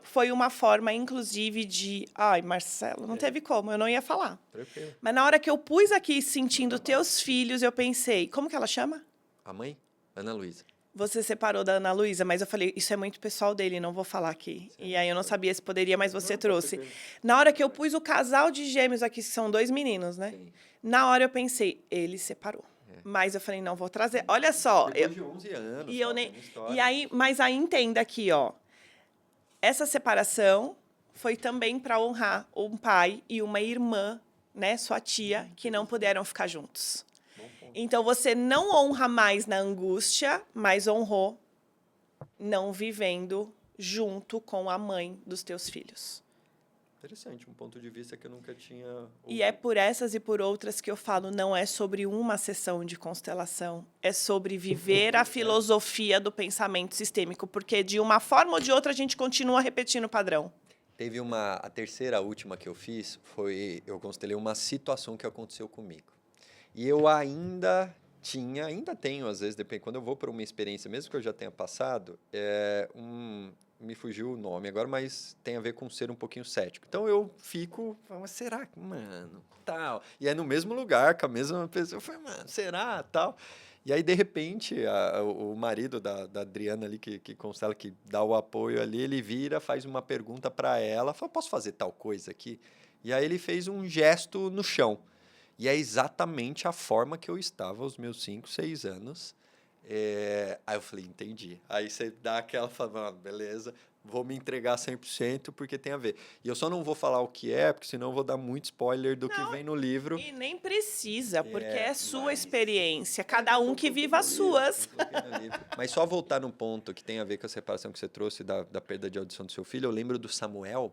foi uma forma, inclusive, de... Ai, Marcelo, não teve como, eu não ia falar. Tranquilo. Mas na hora que eu pus aqui, sentindo teus filhos, eu pensei... Como que ela chama? A mãe? Ana Luísa. Você separou da Ana Luísa, mas eu falei, isso é muito pessoal dele, não vou falar aqui. E aí eu não sabia se poderia, mas você trouxe. Na hora que eu pus o casal de gêmeos aqui, que são 2 meninos, né? Sim. Na hora eu pensei, ele separou. Mas eu falei, não, vou trazer. Olha só. Depois de 11 anos. E eu nem. tem uma história. E aí, mas aí entenda aqui, ó. Essa separação foi também para honrar um pai e uma irmã, né, sua tia, que não puderam ficar juntos. Então você não honra mais na angústia, mas honrou não vivendo junto com a mãe dos teus filhos. Interessante, um ponto de vista que eu nunca tinha... E é por essas e por outras que eu falo, não é sobre uma sessão de constelação, é sobre viver a filosofia do pensamento sistêmico, porque de uma forma ou de outra a gente continua repetindo o padrão. Teve a terceira, a última que eu fiz, eu constelei uma situação que aconteceu comigo. E eu ainda tenho, às vezes, depende, quando eu vou para uma experiência, mesmo que eu já tenha passado, me fugiu o nome agora, mas tem a ver com ser um pouquinho cético. Então eu fico, mas será que, mano, tal? E é no mesmo lugar, com a mesma pessoa. Eu falei, mano, será, tal? E aí, de repente, o marido da Adriana ali, que constela, que dá o apoio ali, ele vira, faz uma pergunta para ela, fala, posso fazer tal coisa aqui? E aí ele fez um gesto no chão. E é exatamente a forma que eu estava aos meus 5, 6 anos. Aí eu falei, entendi. Aí você dá aquela, fala, beleza, vou me entregar 100% porque tem a ver. E eu só não vou falar o que é, porque senão eu vou dar muito spoiler do que vem no livro. E nem precisa, porque é sua experiência. Cada um que viva as suas. Mas só voltar num ponto que tem a ver com a separação que você trouxe da perda de audição do seu filho, eu lembro do Samuel.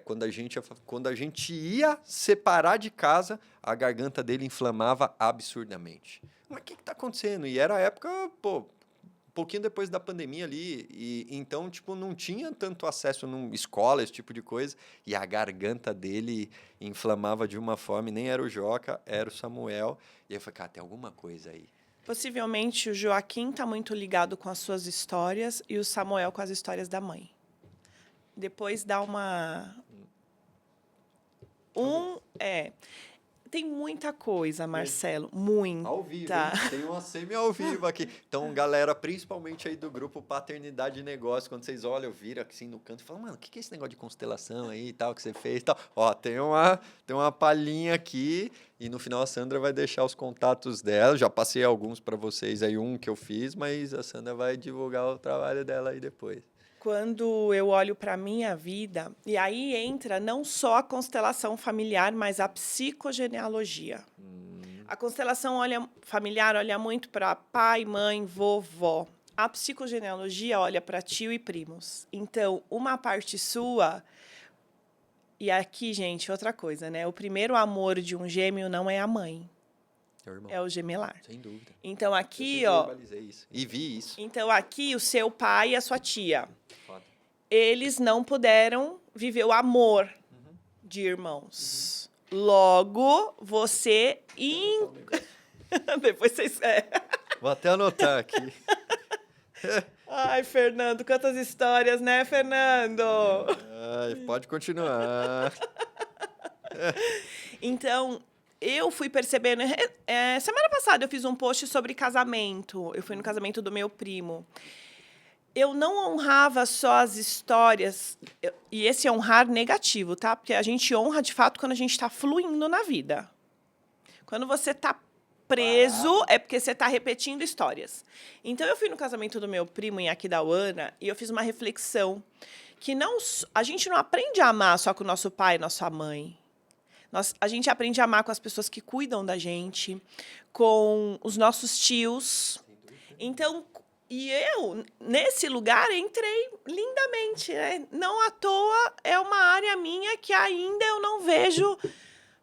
Quando a gente ia separar de casa, a garganta dele inflamava absurdamente. Mas o que está acontecendo? E era a época, um pouquinho depois da pandemia ali, e então, tipo, não tinha tanto acesso a escola, esse tipo de coisa, e a garganta dele inflamava de uma forma, e nem era o Joca, era o Samuel, e eu falei, cara, tem alguma coisa aí. Possivelmente o Joaquim está muito ligado com as suas histórias e o Samuel com as histórias da mãe. Depois dá uma... Tem muita coisa, Marcelo, muita. Ao vivo, hein? Tem uma semi ao vivo aqui. Então, galera, principalmente aí do grupo Paternidade e Negócio, quando vocês olham, viram assim no canto e falam, mano, o que é esse negócio de constelação aí e tal, que você fez e tal? Ó, tem uma palhinha aqui e no final a Sandra vai deixar os contatos dela. Já passei alguns para vocês aí, um que eu fiz, mas a Sandra vai divulgar o trabalho dela aí depois. Quando eu olho para a minha vida, e aí entra não só a constelação familiar, mas a psicogenealogia. A constelação familiar olha muito para pai, mãe, vovó. A psicogenealogia olha para tio e primos. Então, uma parte sua... E aqui, gente, outra coisa, né? O primeiro amor de um gêmeo não é a mãe, Teu irmão. é o gemelar. Sem dúvida. Então, aqui, Eu ó... sempre verbalizei isso. E vi isso. Então, aqui, o seu pai e a sua tia, Foda. eles não puderam viver o amor de irmãos. Logo, você... Depois vocês... Vou até anotar aqui. Ai, Fernando, quantas histórias, né, Fernando? Ai, pode continuar. Então, eu fui percebendo... semana passada eu fiz um post sobre casamento. Eu fui no casamento do meu primo. Eu não honrava só as histórias, e esse honrar negativo, tá? Porque a gente honra, de fato, quando a gente está fluindo na vida. Quando você está preso, é porque você está repetindo histórias. Então, eu fui no casamento do meu primo em Aquidauana e eu fiz uma reflexão que a gente não aprende a amar só com o nosso pai e nossa mãe. A gente aprende a amar com as pessoas que cuidam da gente, com os nossos tios. Então... E eu, nesse lugar, entrei lindamente, né? Não à toa, é uma área minha que ainda eu não vejo...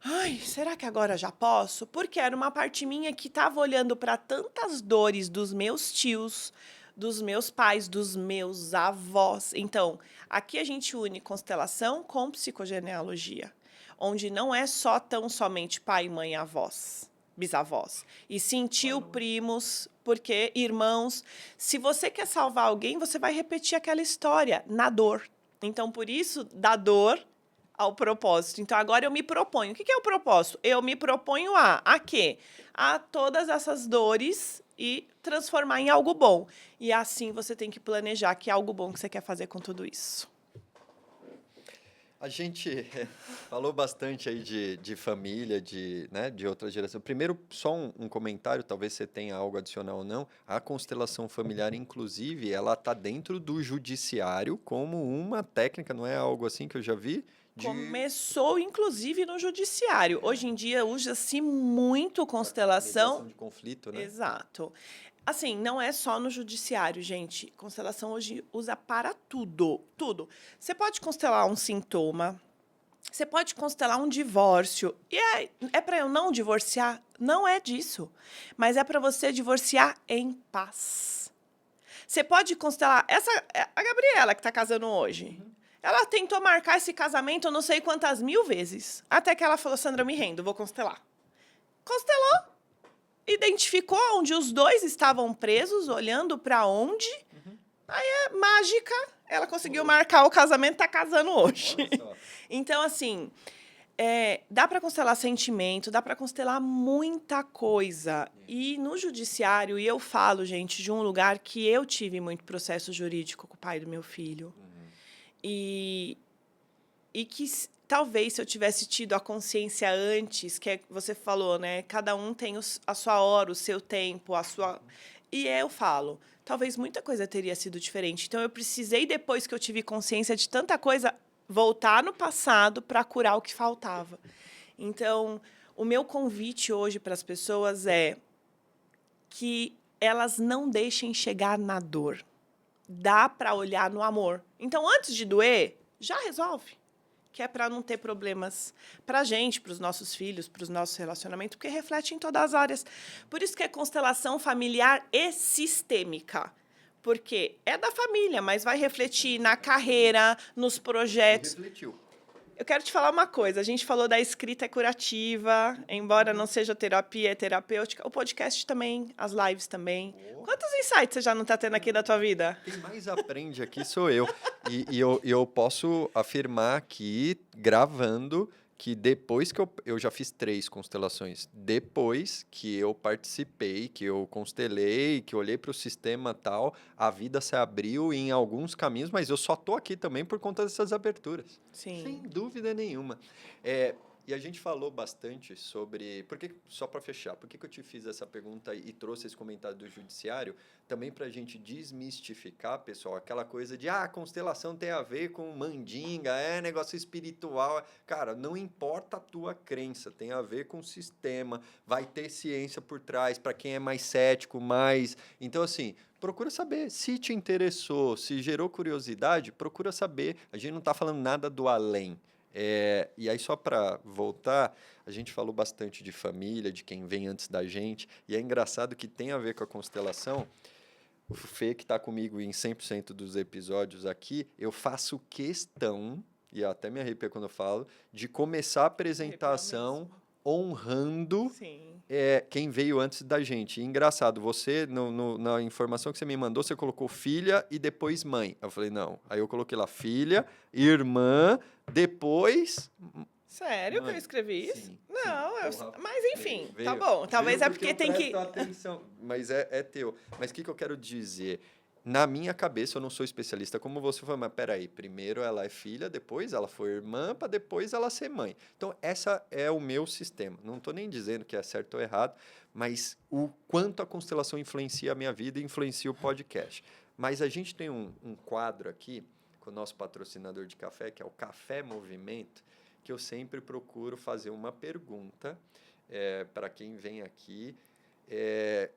Ai, será que agora já posso? Porque era uma parte minha que estava olhando para tantas dores dos meus tios, dos meus pais, dos meus avós. Então, aqui a gente une constelação com psicogenealogia, onde não é só tão somente pai, mãe, avós, bisavós, e sim tio, primos, porque irmãos, se você quer salvar alguém, você vai repetir aquela história na dor. Então, por isso, da dor ao propósito. Então, agora eu me proponho. O que é o propósito? Eu me proponho a quê? A todas essas dores e transformar em algo bom. E assim você tem que planejar que é algo bom que você quer fazer com tudo isso. A gente falou bastante aí de família, né, de outra geração. Primeiro, só um comentário, talvez você tenha algo adicional ou não. A constelação familiar, inclusive, ela está dentro do judiciário como uma técnica, não é algo assim que eu já vi? Começou, inclusive, no judiciário. Hoje em dia, usa-se muito constelação. Mediação de conflito, né? Exato. Assim, não é só no judiciário, gente. Constelação hoje usa para tudo, tudo. Você pode constelar um sintoma, você pode constelar um divórcio. E é para eu não divorciar? Não é disso. Mas é para você divorciar em paz. Você pode constelar... A Gabriela, que está casando hoje, ela tentou marcar esse casamento não sei quantas mil vezes. Até que ela falou, Sandra, eu me rendo, vou constelar. Constelou. Identificou onde os dois estavam presos, olhando para onde. Aí é mágica, ela conseguiu marcar o casamento, está casando hoje. Então, assim, dá para constelar sentimento, dá para constelar muita coisa. E no judiciário, e eu falo, gente, de um lugar que eu tive muito processo jurídico com o pai do meu filho. E que... Talvez, se eu tivesse tido a consciência antes, que você falou, né? Cada um tem a sua hora, o seu tempo, a sua... E eu falo, talvez muita coisa teria sido diferente. Então, eu precisei, depois que eu tive consciência de tanta coisa, voltar no passado para curar o que faltava. Então, o meu convite hoje para as pessoas é que elas não deixem chegar na dor. Dá para olhar no amor. Então, antes de doer, já resolve. Que é para não ter problemas para a gente, para os nossos filhos, para os nossos relacionamentos, porque reflete em todas as áreas. Por isso que é constelação familiar e sistêmica. Porque é da família, mas vai refletir na carreira, nos projetos. Refletiu. Eu quero te falar uma coisa. A gente falou da escrita curativa, embora não seja terapia, é terapêutica. O podcast também, as lives também. Quantos insights você já não está tendo aqui da tua vida? Quem mais aprende aqui sou eu. E eu posso afirmar aqui, gravando, que depois que eu já fiz 3 constelações, depois que eu participei, que eu constelei, que eu olhei para o sistema tal, a vida se abriu em alguns caminhos, mas eu só tô aqui também por conta dessas aberturas. Sim. Sem dúvida nenhuma. E a gente falou bastante sobre... Só para fechar, por que eu te fiz essa pergunta e trouxe esse comentário do judiciário? Também para a gente desmistificar, pessoal, aquela coisa de constelação tem a ver com mandinga, é negócio espiritual. Cara, não importa a tua crença, tem a ver com o sistema, vai ter ciência por trás, para quem é mais cético, mais... Então, assim, procura saber se te interessou, se gerou curiosidade, procura saber. A gente não está falando nada do além. E aí, só para voltar, a gente falou bastante de família, de quem vem antes da gente, e é engraçado que tem a ver com a constelação. O Fê, que está comigo em 100% dos episódios aqui, eu faço questão, e até me arrepio quando eu falo, de começar a apresentação honrando quem veio antes da gente. E engraçado, você, na informação que você me mandou, você colocou filha e depois mãe. Eu falei, não. Aí eu coloquei lá filha, irmã, depois... Sério que eu escrevi isso? Sim, não, sim. Mas enfim, veio, tá bom. Talvez é porque tem que... atenção, mas é teu. Mas o que eu quero dizer? Na minha cabeça, eu não sou especialista como você, falou, mas peraí, primeiro ela é filha, depois ela foi irmã, para depois ela ser mãe. Então, essa é o meu sistema. Não estou nem dizendo que é certo ou errado, mas o quanto a constelação influencia a minha vida e influencia o podcast. Mas a gente tem um quadro aqui, com o nosso patrocinador de café, que é o Café Movimento, que eu sempre procuro fazer uma pergunta para quem vem aqui,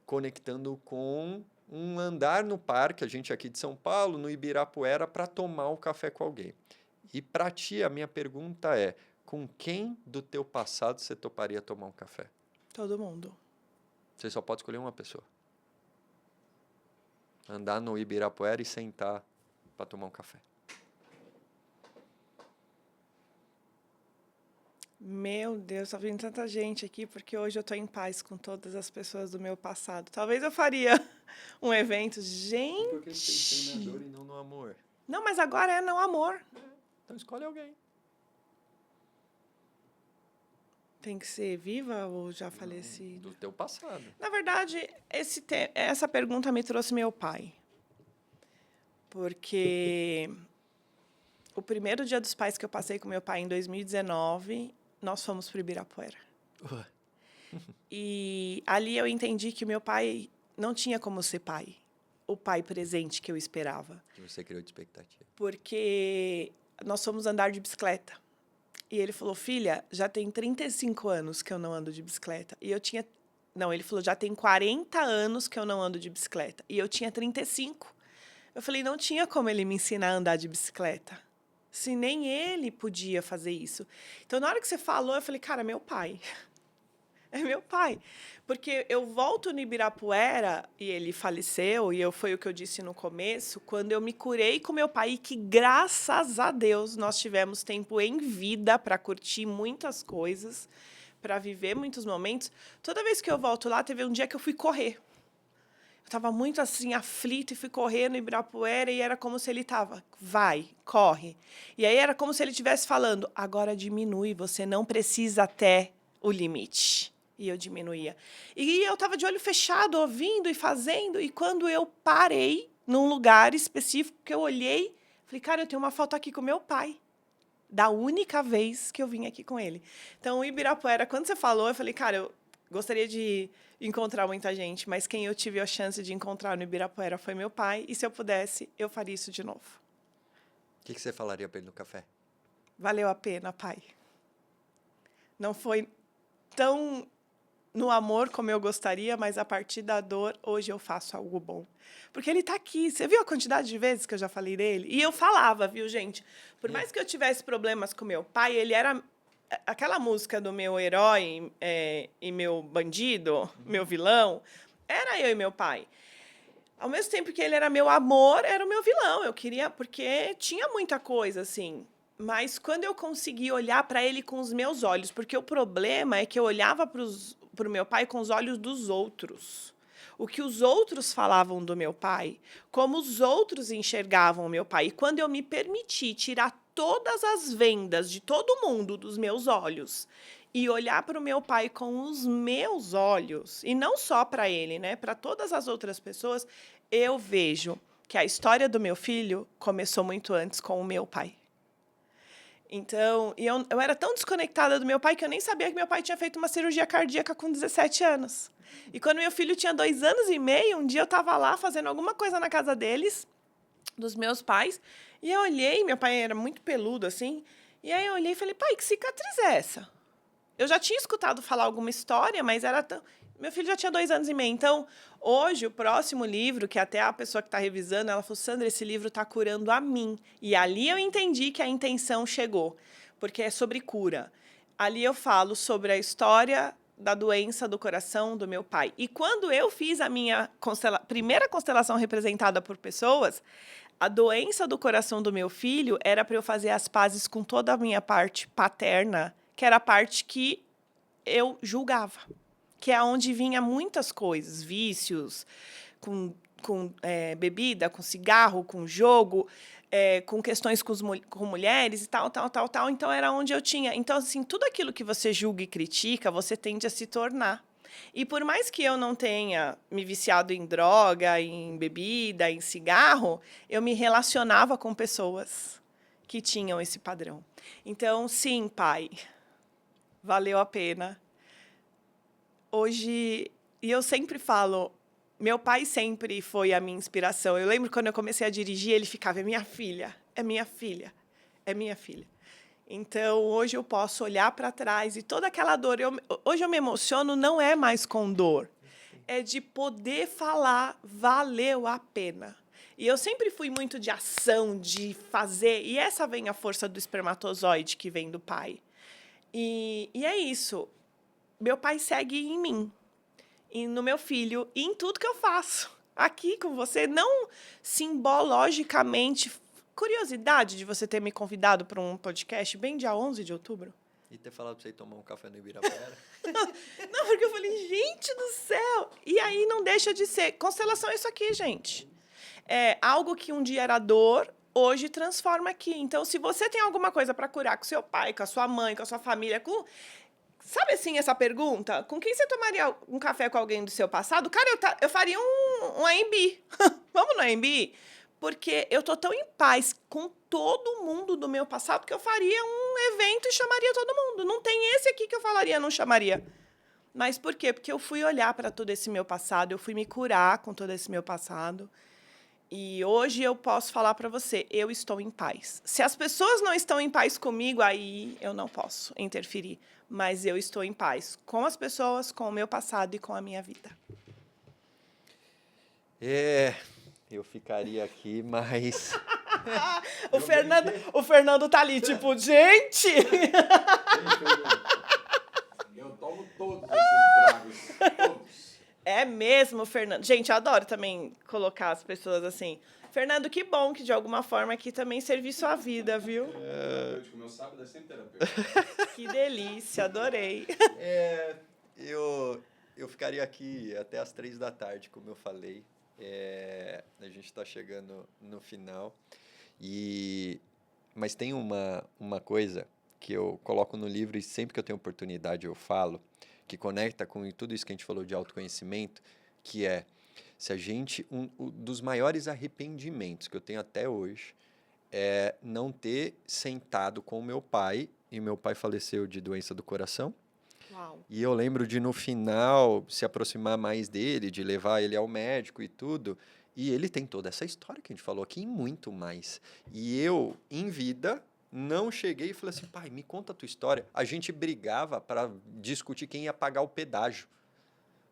conectando com um andar no parque, a gente aqui de São Paulo, no Ibirapuera, para tomar um café com alguém. E para ti, a minha pergunta é, com quem do teu passado você toparia tomar um café? Todo mundo. Você só pode escolher uma pessoa. Andar no Ibirapuera e sentar para tomar um café. Meu Deus, tá vindo tanta gente aqui, porque hoje eu tô em paz com todas as pessoas do meu passado. Talvez eu faria um evento. Gente! Por que você tem na dor e não no amor? Não, mas agora é não amor. Então escolhe alguém. Tem que ser viva ou já falecida? Do teu passado. Na verdade, essa pergunta me trouxe meu pai. Porque o primeiro Dia dos Pais que eu passei com meu pai em 2019, nós fomos para o Ibirapuera. E ali eu entendi que meu pai não tinha como ser pai. O pai presente que eu esperava. Que você criou de expectativa. Porque nós fomos andar de bicicleta. E ele falou, filha, já tem 35 anos que eu não ando de bicicleta. E eu tinha... Não, ele falou, já tem 40 anos que eu não ando de bicicleta. E eu tinha 35. Eu falei, não tinha como ele me ensinar a andar de bicicleta. Se nem ele podia fazer isso. Então, na hora que você falou, eu falei, cara, meu pai. É meu pai. Porque eu volto no Ibirapuera, e ele faleceu, e foi o que eu disse no começo, quando eu me curei com meu pai, e que, graças a Deus, nós tivemos tempo em vida para curtir muitas coisas, para viver muitos momentos. Toda vez que eu volto lá, teve um dia que eu fui correr. Eu estava muito assim, aflito, e fui correr no Ibirapuera, e era como se ele estava, vai, corre. E aí era como se ele estivesse falando, agora diminui, você não precisa até o limite. E eu diminuía. E eu estava de olho fechado, ouvindo e fazendo, e quando eu parei num lugar específico, que eu olhei, falei, cara, eu tenho uma foto aqui com meu pai, da única vez que eu vim aqui com ele. Então, o Ibirapuera, quando você falou, eu falei, cara, eu gostaria de encontrar muita gente, mas quem eu tive a chance de encontrar no Ibirapuera foi meu pai, e se eu pudesse, eu faria isso de novo. O que você falaria para ele no café? Valeu a pena, pai. Não foi tão no amor como eu gostaria, mas a partir da dor, hoje eu faço algo bom. Porque ele está aqui. Você viu a quantidade de vezes que eu já falei dele? E eu falava, viu, gente? Por mais que eu tivesse problemas com meu pai, ele era... Aquela música do meu herói e meu bandido, meu vilão, era eu e meu pai. Ao mesmo tempo que ele era meu amor, era o meu vilão. Eu queria... Porque tinha muita coisa, assim... Mas quando eu consegui olhar para ele com os meus olhos, porque o problema é que eu olhava para o meu pai com os olhos dos outros. o que os outros falavam do meu pai, como os outros enxergavam o meu pai. E quando eu me permiti tirar todas as vendas de todo mundo dos meus olhos e olhar para o meu pai com os meus olhos, e não só para ele, né, para todas as outras pessoas, eu vejo que a história do meu filho começou muito antes com o meu pai. Então, eu era tão desconectada do meu pai que eu nem sabia que meu pai tinha feito uma cirurgia cardíaca com 17 anos. E quando meu filho tinha 2 anos e meio, um dia eu estava lá fazendo alguma coisa na casa deles, dos meus pais, e eu olhei, meu pai era muito peludo, assim, e aí eu olhei e falei, pai, que cicatriz é essa? Eu já tinha escutado falar alguma história, mas era tão... Meu filho já tinha 2 anos e meio. Então, hoje, o próximo livro, que até a pessoa que está revisando, ela falou, Sandra, esse livro está curando a mim. E ali eu entendi que a intenção chegou, porque é sobre cura. Ali eu falo sobre a história da doença do coração do meu pai. E quando eu fiz a minha primeira constelação representada por pessoas, a doença do coração do meu filho era para eu fazer as pazes com toda a minha parte paterna, que era a parte que eu julgava, que é onde vinha muitas coisas, vícios, com bebida, com cigarro, com jogo, com questões com mulheres e tal. Então, era onde eu tinha. Então, assim, tudo aquilo que você julga e critica, você tende a se tornar. E por mais que eu não tenha me viciado em droga, em bebida, em cigarro, eu me relacionava com pessoas que tinham esse padrão. Então, sim, pai, valeu a pena. Hoje, e eu sempre falo, meu pai sempre foi a minha inspiração. Eu lembro quando eu comecei a dirigir, ele ficava, é minha filha, é minha filha, é minha filha. Então, hoje eu posso olhar para trás e toda aquela dor, hoje eu me emociono, não é mais com dor, é de poder falar, valeu a pena. E eu sempre fui muito de ação, de fazer, e essa vem a força do espermatozoide que vem do pai. E é isso. Meu pai segue em mim, e no meu filho, e em tudo que eu faço. Aqui com você, não simbologicamente. Curiosidade de você ter me convidado para um podcast bem dia 11 de outubro? E ter falado para você ir tomar um café no Ibirapuera? Não, porque eu falei, gente do céu! E aí não deixa de ser. Constelação é isso aqui, gente. É algo que um dia era dor, hoje transforma aqui. Então, se você tem alguma coisa para curar com seu pai, com a sua mãe, com a sua família, com... Sabe assim, essa pergunta? Com quem você tomaria um café com alguém do seu passado? Cara, eu faria um AMB. Vamos no AMB? Porque eu tô tão em paz com todo mundo do meu passado que eu faria um evento e chamaria todo mundo. Não tem esse aqui que eu falaria, não chamaria. Mas por quê? Porque eu fui olhar para todo esse meu passado, eu fui me curar com todo esse meu passado. E hoje eu posso falar para você, eu estou em paz. Se as pessoas não estão em paz comigo, aí eu não posso interferir. Mas eu estou em paz com as pessoas, com o meu passado e com a minha vida. Eu ficaria aqui, mas... O Fernando tá ali, tipo, gente! Eu tomo todos esses tragos. Todos. É mesmo, Fernando. Gente, eu adoro também colocar as pessoas assim. Fernando, que bom que de alguma forma aqui também servir sua vida, viu? O meu sábado é sempre terapêutico. Que delícia, adorei. Eu ficaria aqui até as 3 da tarde, como eu falei. A gente está chegando no final. Mas tem uma coisa que eu coloco no livro e sempre que eu tenho oportunidade eu falo, que conecta com tudo isso que a gente falou de autoconhecimento, que é, se a gente... Um dos maiores arrependimentos que eu tenho até hoje é não ter sentado com o meu pai, e meu pai faleceu de doença do coração. Uau. E eu lembro de, no final, se aproximar mais dele, de levar ele ao médico e tudo. E ele tem toda essa história que a gente falou aqui e muito mais. E eu, em vida, não cheguei e falei assim, pai, me conta a tua história. A gente brigava para discutir quem ia pagar o pedágio.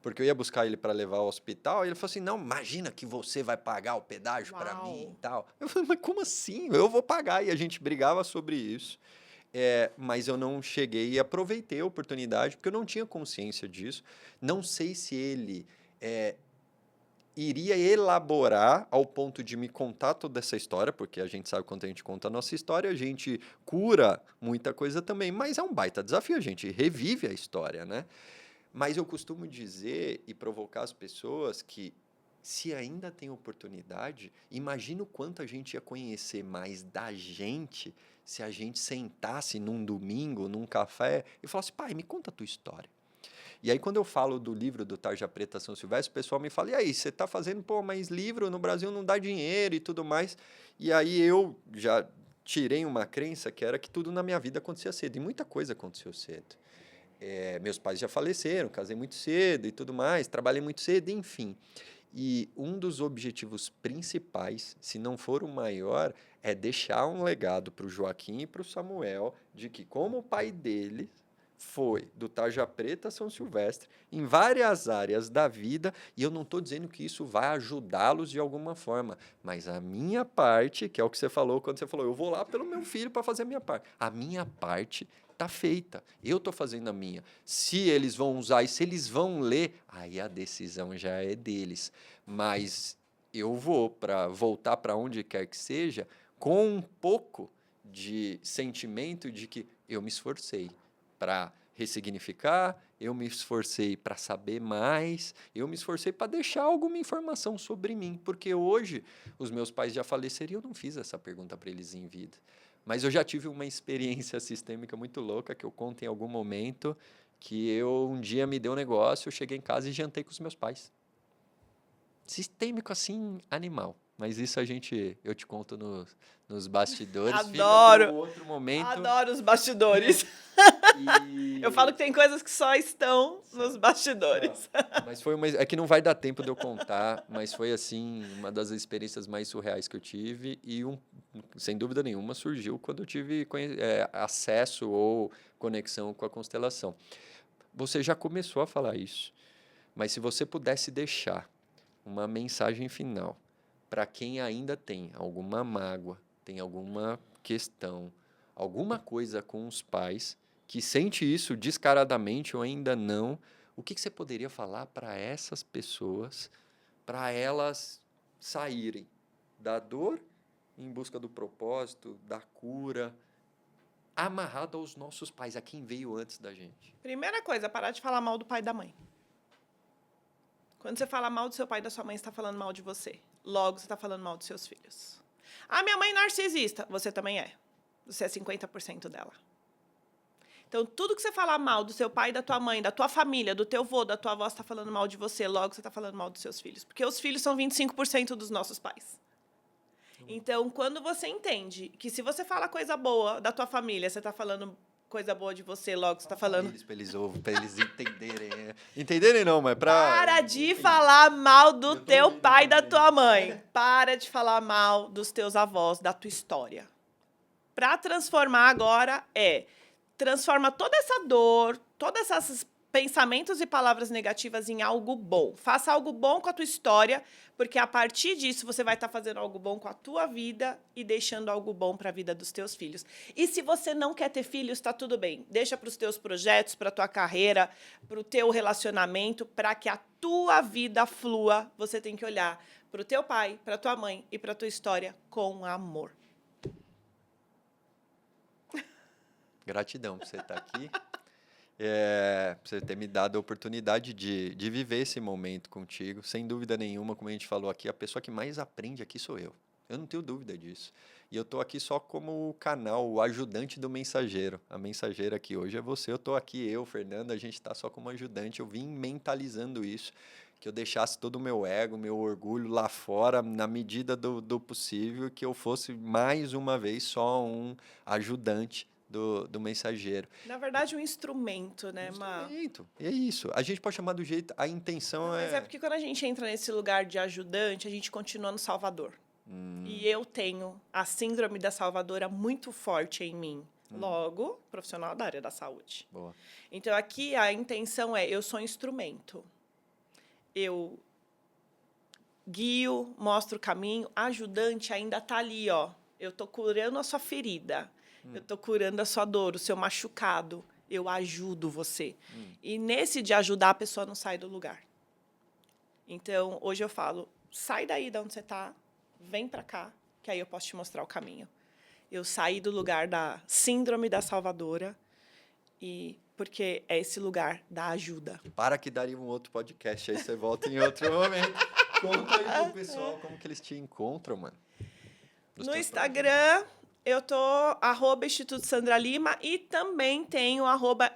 Porque eu ia buscar ele para levar ao hospital, e ele falou assim, não, imagina que você vai pagar o pedágio para mim e tal. Eu falei, mas como assim? Eu vou pagar. E a gente brigava sobre isso. Mas eu não cheguei e aproveitei a oportunidade, porque eu não tinha consciência disso. Não sei se ele iria elaborar ao ponto de me contar toda essa história, porque a gente sabe quando a gente conta a nossa história, a gente cura muita coisa também, mas é um baita desafio, a gente revive a história, né? Mas eu costumo dizer e provocar as pessoas que, se ainda tem oportunidade, imagina o quanto a gente ia conhecer mais da gente se a gente sentasse num domingo, num café, e falasse, pai, me conta a tua história. E aí, quando eu falo do livro do Tarja Preta São Silvestre, o pessoal me fala, e aí, você está fazendo, pô, mas livro no Brasil não dá dinheiro e tudo mais. E aí eu já tirei uma crença que era que tudo na minha vida acontecia cedo. E muita coisa aconteceu cedo. Meus pais já faleceram, casei muito cedo e tudo mais, trabalhei muito cedo, enfim. E um dos objetivos principais, se não for o maior, é deixar um legado para o Joaquim e para o Samuel de que, como o pai dele foi do Tarja Preta a São Silvestre, em várias áreas da vida, e eu não estou dizendo que isso vai ajudá-los de alguma forma, mas a minha parte, que é o que você falou quando você falou, eu vou lá pelo meu filho para fazer a minha parte. A minha parte está feita, eu estou fazendo a minha. Se eles vão usar e se eles vão ler, aí a decisão já é deles. Mas eu vou voltar para onde quer que seja com um pouco de sentimento de que eu me esforcei para ressignificar, eu me esforcei para saber mais, eu me esforcei para deixar alguma informação sobre mim, porque hoje os meus pais já faleceram e eu não fiz essa pergunta para eles em vida. Mas eu já tive uma experiência sistêmica muito louca que eu conto em algum momento, que eu um dia me deu um negócio, eu cheguei em casa e jantei com os meus pais. Sistêmico assim, animal. Mas isso eu te conto nos bastidores. Adoro. Fica para um outro momento. Adoro os bastidores. Eu falo que tem coisas que só estão nos bastidores. Mas é que não vai dar tempo de eu contar, mas foi assim uma das experiências mais surreais que eu tive e sem dúvida nenhuma surgiu quando eu tive acesso ou conexão com a constelação. Você já começou a falar isso, mas se você pudesse deixar uma mensagem final para quem ainda tem alguma mágoa, tem alguma questão, alguma coisa com os pais, que sente isso descaradamente ou ainda não, o que você poderia falar para essas pessoas, para elas saírem da dor em busca do propósito, da cura, amarrado aos nossos pais, a quem veio antes da gente? Primeira coisa, parar de falar mal do pai e da mãe. Quando você fala mal do seu pai e da sua mãe, você está falando mal de você. Logo, você está falando mal dos seus filhos. Ah, minha mãe é narcisista. Você também é. Você é 50% dela. Então, tudo que você falar mal do seu pai, da tua mãe, da tua família, do teu avô, da tua avó, você está falando mal de você. Logo, você está falando mal dos seus filhos. Porque os filhos são 25% dos nossos pais. Então, quando você entende que se você fala coisa boa da tua família, você está falando coisa boa de você, logo você está falando... Para eles entenderem. Entenderem não, mas para... Para de falar mal do teu pai e da tua mãe. Para de falar mal dos teus avós, da tua história. Para transformar agora transforma toda essa dor, todos esses pensamentos e palavras negativas em algo bom. Faça algo bom com a tua história, porque a partir disso você vai estar fazendo algo bom com a tua vida e deixando algo bom para a vida dos teus filhos. E se você não quer ter filhos, está tudo bem. Deixa para os teus projetos, para a tua carreira, para o teu relacionamento, para que a tua vida flua. Você tem que olhar para o teu pai, para a tua mãe e para a tua história com amor. Gratidão por você estar aqui. Por você ter me dado a oportunidade de viver esse momento contigo. Sem dúvida nenhuma, como a gente falou aqui, a pessoa que mais aprende aqui sou eu. Eu não tenho dúvida disso. E eu estou aqui só como o canal, o ajudante do mensageiro. A mensageira aqui hoje é você. Eu estou aqui, Fernando, a gente está só como ajudante. Eu vim mentalizando isso, que eu deixasse todo o meu ego, meu orgulho lá fora, na medida do possível, que eu fosse mais uma vez só um ajudante do mensageiro. Na verdade, um instrumento, né, Má? Instrumento. E é isso. A gente pode chamar do jeito... A intenção Mas é porque quando a gente entra nesse lugar de ajudante, a gente continua no Salvador. E eu tenho a síndrome da salvadora muito forte em mim. Logo, profissional da área da saúde. Boa. Então, aqui a intenção eu sou instrumento. Eu guio, mostro o caminho. Ajudante ainda está ali, ó. Eu estou curando a sua ferida. Eu estou curando a sua dor, o seu machucado. Eu ajudo você. E nesse de ajudar, a pessoa não sai do lugar. Então, hoje eu falo, sai daí de onde você está, vem para cá, que aí eu posso te mostrar o caminho. Eu saí do lugar da síndrome da salvadora Porque é esse lugar da ajuda. Para que daria um outro podcast, aí você volta em outro momento. Conta aí pro pessoal como que eles te encontram, mano. No Instagram, eu tô @Instituto Sandra Lima e também tenho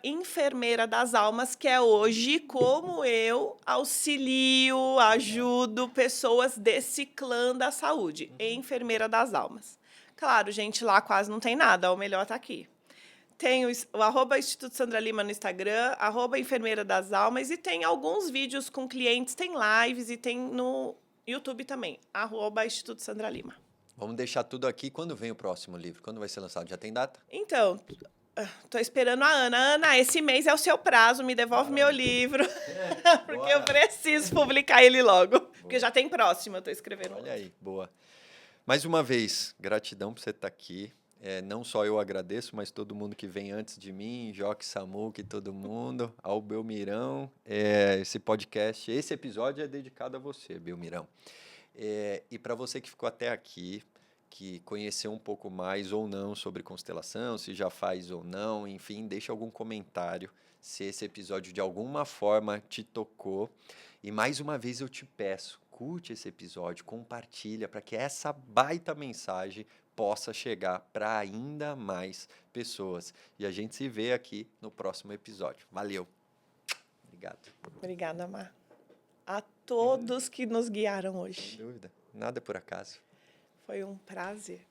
@Enfermeira das Almas, que é hoje como eu auxilio, ajudo pessoas desse clã da saúde. Enfermeira das Almas. Claro, gente, lá quase não tem nada, o melhor tá aqui. Tenho o @Instituto Sandra Lima no Instagram, @Enfermeira das Almas, e tem alguns vídeos com clientes, tem lives e tem no YouTube também, @Instituto Sandra Lima. Vamos deixar tudo aqui. Quando vem o próximo livro? Quando vai ser lançado? Já tem data? Então, tô esperando a Ana. Ana, esse mês é o seu prazo, me devolve meu livro, porque eu preciso publicar ele logo, porque já tem próximo, eu tô escrevendo. Olha aí, boa. Mais uma vez, gratidão por você estar aqui. Não só eu agradeço, mas todo mundo que vem antes de mim, Joque, Samuque, todo mundo, ao Belmirão. Esse podcast, esse episódio é dedicado a você, Belmirão. E para você que ficou até aqui, que conheceu um pouco mais ou não sobre constelação, se já faz ou não, enfim, deixa algum comentário se esse episódio de alguma forma te tocou. E mais uma vez eu te peço, curte esse episódio, compartilha para que essa baita mensagem possa chegar para ainda mais pessoas. E a gente se vê aqui no próximo episódio. Valeu. Obrigado. Obrigada, Mar. A todos que nos guiaram hoje. Sem dúvida. Nada por acaso. Foi um prazer.